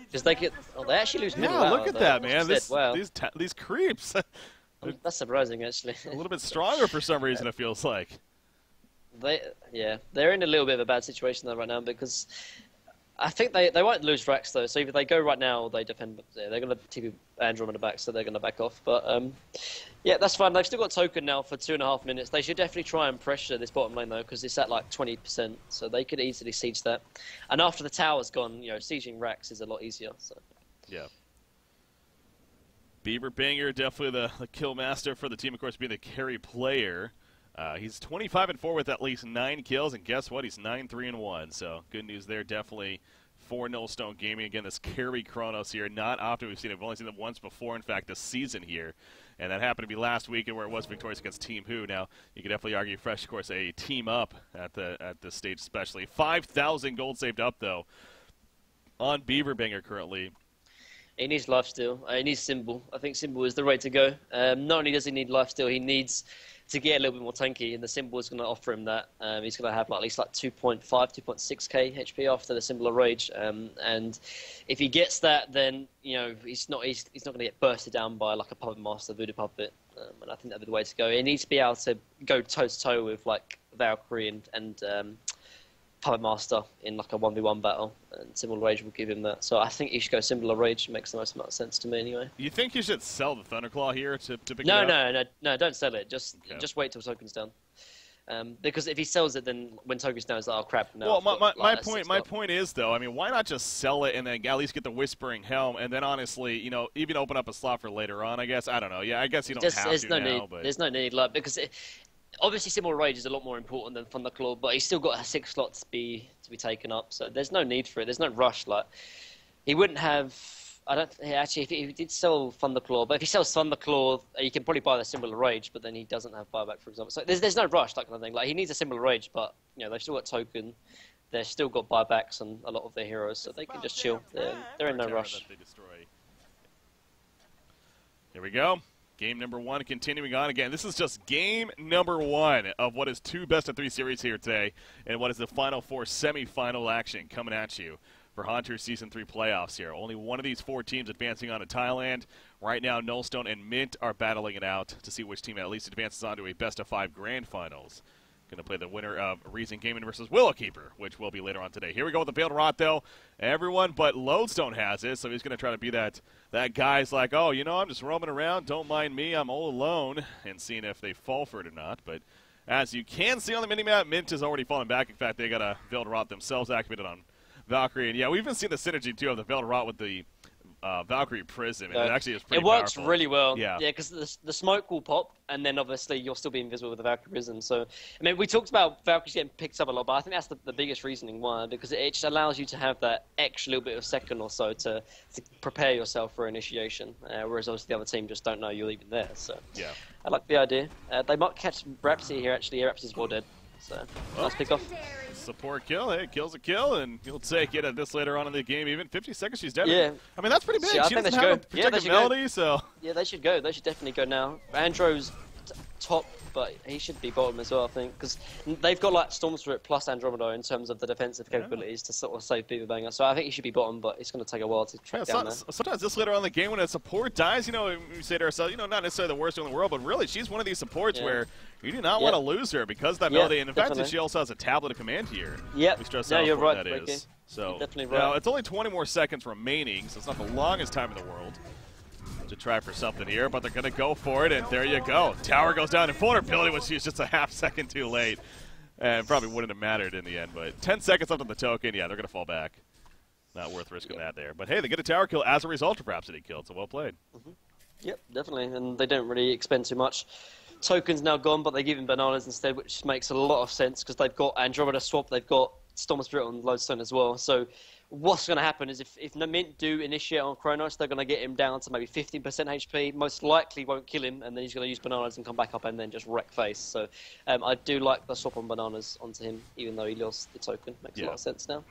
Because they could... Oh, they actually lose middle. Yeah, look at that, man. Wow. These creeps. That's surprising, actually. A little bit stronger for some reason, it feels like. They're in a little bit of a bad situation though right now, because I think they won't lose racks though. So if they go right now, they defend. Yeah, they're going to TP Andromeda back, so they're going to back off. But yeah, that's fine. They've still got token now for 2.5 minutes. They should definitely try and pressure this bottom lane though, because it's at like 20%, so they could easily siege that. And after the tower's gone, you know, sieging racks is a lot easier. So yeah. Beaver Banger, definitely the kill master for the team, of course, being the carry player. He's 25-4 with at least 9 kills, and guess what? He's 9-3-1. So good news there, definitely for Nullstone Gaming. Again, this carry Kronos here, not often we've seen it. We've only seen them once before, in fact, this season here, and that happened to be last weekend where it was victorious against Team Who. Now you could definitely argue Fresh, of course, a team up at this stage, especially 5,000 gold saved up though on Beaver Banger currently. he needs lifesteal. He needs Symbol. I think Symbol is the way to go. Not only does he need lifesteal, he needs to get a little bit more tanky, and the Symbol is going to offer him that. He's going to have at least 2.5, 2.6k HP after the Symbol of Rage, and if he gets that, then he's not going to get bursted down by like a Puppet Master, Voodoo Puppet, and I think that'd be the way to go. He needs to be able to go toe to toe with like Valkyrie and Puppet Master in like a 1v1 battle, and Symbol of Rage will give him that. So I think he should go Symbol of Rage. It makes the most amount of sense to me anyway. You think you should sell the Thunderclaw here to pick it up? No, don't sell it. Just wait till token's down. Because if he sells it, then when token's down, it's like, oh crap. No, well, my point is though, I mean, why not just sell it and then at least get the Whispering Helm, and then honestly, even open up a slot for later on. I guess I don't know. Yeah, I guess you don't have to now. But there's no need, because obviously Symbol of Rage is a lot more important than Thunderclaw, but he's still got 6 slots to be taken up, so there's no need for it. There's no rush. Like he wouldn't have. Actually, if he did sell Thunderclaw, but if he sells Thunderclaw, you can probably buy the Symbol of Rage, but then he doesn't have buyback, for example. So there's no rush, that kind of thing. Like he needs a Symbol of Rage, but they've still got token. They've still got buybacks on a lot of their heroes, so they can just chill. They're in no rush. Here we go. Game number 1 continuing on again. This is just game number 1 of what is 2 best-of-3 series here today, and what is the Final 4 semi-final action coming at you for Hunter Season 3 playoffs here. Only one of these 4 teams advancing on to Thailand. Right now, Nullstone and Mint are battling it out to see which team at least advances on to a best-of-5 grand finals. Going to play the winner of Reason Gaming versus Willowkeeper, which will be later on today. Here we go with the Veiled Rot, though. Everyone but Lodestone has it, so he's going to try to be that guy's like, oh, I'm just roaming around. Don't mind me. I'm all alone. And seeing if they fall for it or not. But as you can see on the minimap, Mint has already fallen back. In fact, they got a Veiled Rot themselves activated on Valkyrie. And, yeah, we've even seen the synergy, too, of the Veiled Rot with the Valkyrie Prism. And it actually is pretty powerful. It works really well. Yeah, because the smoke will pop, and then obviously you'll still be invisible with the Valkyrie Prism. So, I mean, we talked about Valkyries getting picked up a lot, but I think that's the biggest reasoning why, because it just allows you to have that extra little bit of second or so to prepare yourself for initiation, whereas obviously the other team just don't know you're even there. So, yeah, I like the idea. They might catch Rapsy here, actually. Yeah, Rapsy's well dead. So, nice pick off. Support kill. Hey, kill's a kill, and you'll take it at this later on in the game. Even 50 seconds, she's dead. Yeah. I mean, that's pretty big. Yeah, she doesn't have a protective melody, so... Yeah, they should go. They should definitely go now. Andro's top, but he should be bottom as well, I think, because they've got like Storm Spirit plus Andromeda in terms of the defensive capabilities to sort of save Beaver Banger. So I think he should be bottom, but it's going to take a while to track down there. Sometimes this later on in the game when a support dies, we say to ourselves, not necessarily the worst in the world, but really she's one of these supports where you do not want to lose her because of that melody. And in fact, she also has a tablet of command here. Yeah, you're right, Ricky. So definitely right. now it's only 20 more seconds remaining, so it's not the longest time in the world to try for something here, but they're going to go for it, and there you go. Tower goes down, and vulnerability was used just a half second too late. And probably wouldn't have mattered in the end, but 10 seconds left on the token, yeah, they're going to fall back. Not worth risking that there. But hey, they get a tower kill as a result of Rhapsody killed, so well played. Yep, definitely, and they don't really expend too much. Token's now gone, but they give him bananas instead, which makes a lot of sense because they've got Andromeda swap, they've got Storm Spirit on Lodestone as well. So what's going to happen is if Mint do initiate on Kronos, they're going to get him down to maybe 15% HP. Most likely won't kill him, and then he's going to use bananas and come back up and then just wreck face. So I do like the swap on bananas onto him, even though he lost the token. Makes a lot of sense now.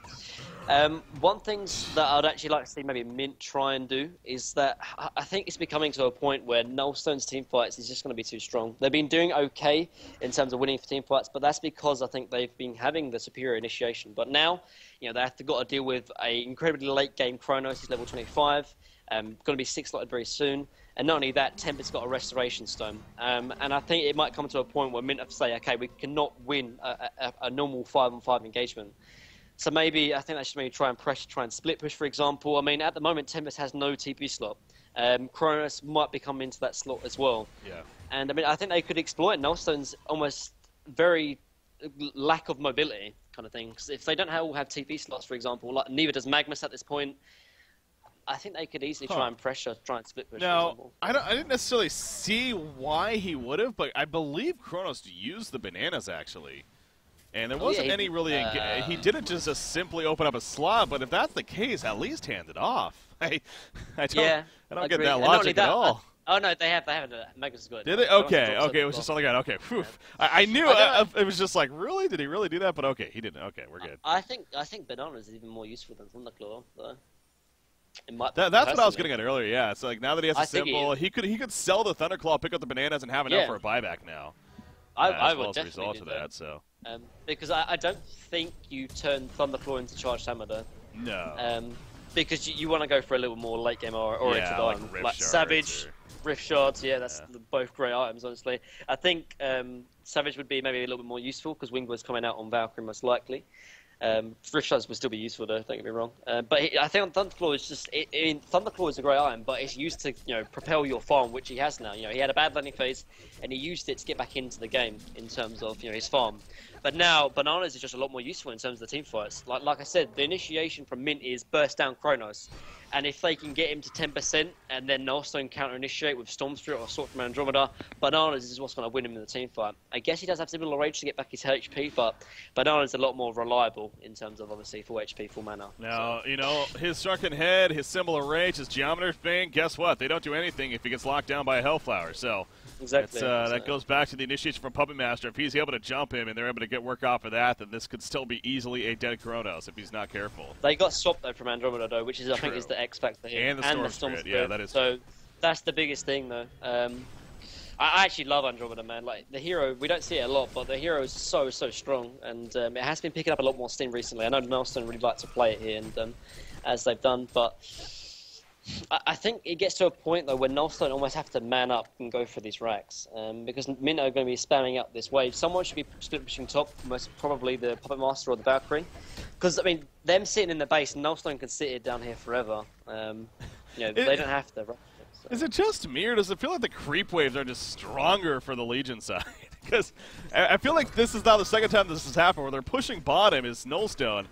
One thing that I'd actually like to see maybe Mint try and do is that I think it's becoming to a point where Nullstone's team fights is just going to be too strong. They've been doing okay in terms of winning for team fights, but that's because I think they've been having the superior initiation. But now, you know, they have got to deal with a incredibly late game Kronos. He's level 25, going to be 6-slotted very soon. And not only that, Tempest's got a Restoration Stone. And I think it might come to a point where Mint have to say, okay, we cannot win a normal 5-on-5 engagement. So maybe, I think they should maybe try and split push, for example. I mean, at the moment, Tempest has no TP slot. Kronos might be coming into that slot as well. Yeah. And I mean, I think they could exploit Nullstone's almost very lack of mobility kind of thing. Because if they don't all have TP slots, for example, like neither does Magnus at this point, I think they could easily try and split push. Now, I didn't necessarily see why he would have, but I believe Kronos used the bananas actually. And there wasn't any really... he didn't just simply open up a slot, but if that's the case, at least hand it off. I don't get that logic at all. Oh, no, they have Magnus is good. Did they? Okay, it was just something like that. Okay, whew. I knew it was just like, really? Did he really do that? But okay, he didn't. Okay, we're good. I think Bananas is even more useful than Thunderclaw, though. That's what I was getting at earlier, yeah. It's like, now that he has a symbol, he could sell the Thunderclaw, pick up the bananas, and have enough for a buyback now. I would definitely result of that, so. Because I don't think you turn Thunderclaw into Charged Hammer, though. No. Because you want to go for a little more late game oriented item. Like Savage, Rift Shards, that's both great items, honestly. I think Savage would be maybe a little bit more useful, because Wing was coming out on Valkyrie most likely. Rift Shards would still be useful though, don't get me wrong. But I think Thunderclaw is just... Thunderclaw is a great item, but it's used to propel your farm, which he has now. He had a bad landing phase, and he used it to get back into the game in terms of his farm. But now, Bananas is just a lot more useful in terms of the team fights. Like I said, the initiation from Mint is burst down Kronos. And if they can get him to 10% and then Nullstone counter-initiate with Storm Spirit or Sword from Andromeda, Bananas is what's going to win him in the team fight. I guess he does have similar rage to get back his HP, but Bananas is a lot more reliable in terms of, obviously, full HP, full mana. Now, his Shrunken Head, his symbol of rage, his Geometer thing, guess what? They don't do anything if he gets locked down by a Hellflower, so... Exactly. That goes back to the initiation from Puppet Master. If he's able to jump him and they're able to get work off of that, then this could still be easily a dead Kronos if he's not careful. They got swapped though from Andromeda though, which is I think is the X factor here. And the Storm Spirit. Yeah, that is. So that's the biggest thing though. I actually love Andromeda, man. Like the hero, we don't see it a lot, but the hero is so strong, and it has been picking up a lot more steam recently. I know Nullstone really like to play it here, and as they've done, but. I think it gets to a point, though, where Nullstone almost have to man up and go for these racks. Because Mint are going to be spamming up this wave. Someone should be split pushing top, most probably the Puppet Master or the Valkyrie. Because, I mean, them sitting in the base, Nullstone can sit it down here forever. They don't have to. So. Is it just me, or does it feel like the creep waves are just stronger for the Legion side? Because I feel like this is now the second time this has happened, where they're pushing bottom is Nullstone.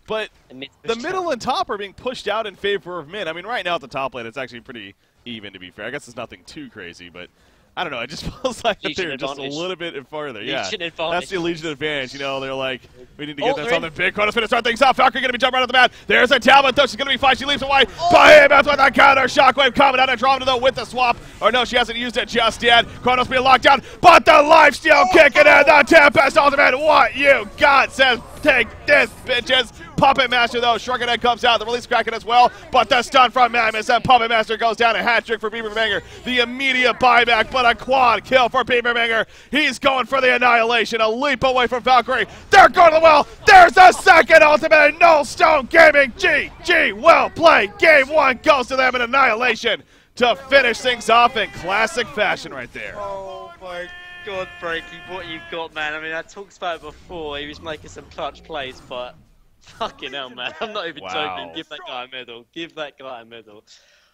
But the middle and top are being pushed out in favor of Mint. I mean, right now at the top lane, it's actually pretty even, to be fair. I guess it's nothing too crazy, but I don't know. It just feels like they're just a little bit farther. Yeah, that's the Legion advantage. They're like, we need to get something big. Kronos going to start things off. Valkyrie going to be jumping right off the bat. There's a Talbot, though. She's going to be fine. She leaps away. Behemoth with a counter. Shockwave coming out. Andromeda, though, with the swap. Or no, she hasn't used it just yet. Kronos being locked down, but the lifesteal kicking in. The Tempest ultimate. What you got says, take this, bitches. Puppet Master, though, Shrunken Head comes out. The release cracking as well, but the stun from Magnus, and Puppet Master goes down. A hat trick for Beaverbanger. The immediate buyback, but a quad kill for Beaverbanger. He's going for the annihilation. A leap away from Valkyrie. They're going to the well. There's the second ultimate. Nullstone Gaming. GG. Well played. Game one goes to them in annihilation to finish things off in classic fashion right there. Oh, my God, Breaky, what you got, man. I mean, I talked about it before. He was making some clutch plays, but... Fucking hell, man. I'm not even Wow. joking. Give that guy a medal. Give that guy a medal.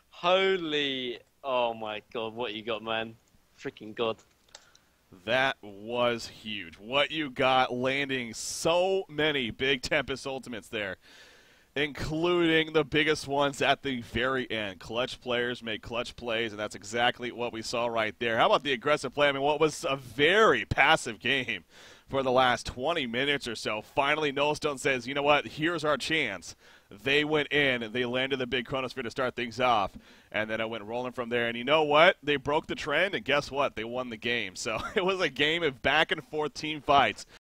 Holy... Oh, my God. What you got, man? Freaking God. That was huge. What you got landing so many big Tempest ultimates there, including the biggest ones at the very end. Clutch players make clutch plays, and that's exactly what we saw right there. How about the aggressive play? I mean, what was a very passive game for the last 20 minutes or so. Finally, Nullstone says, you know what, here's our chance. They went in, they landed the big Chronosphere to start things off, and then it went rolling from there. And you know what? They broke the trend, and guess what? They won the game. So it was a game of back-and-forth team fights.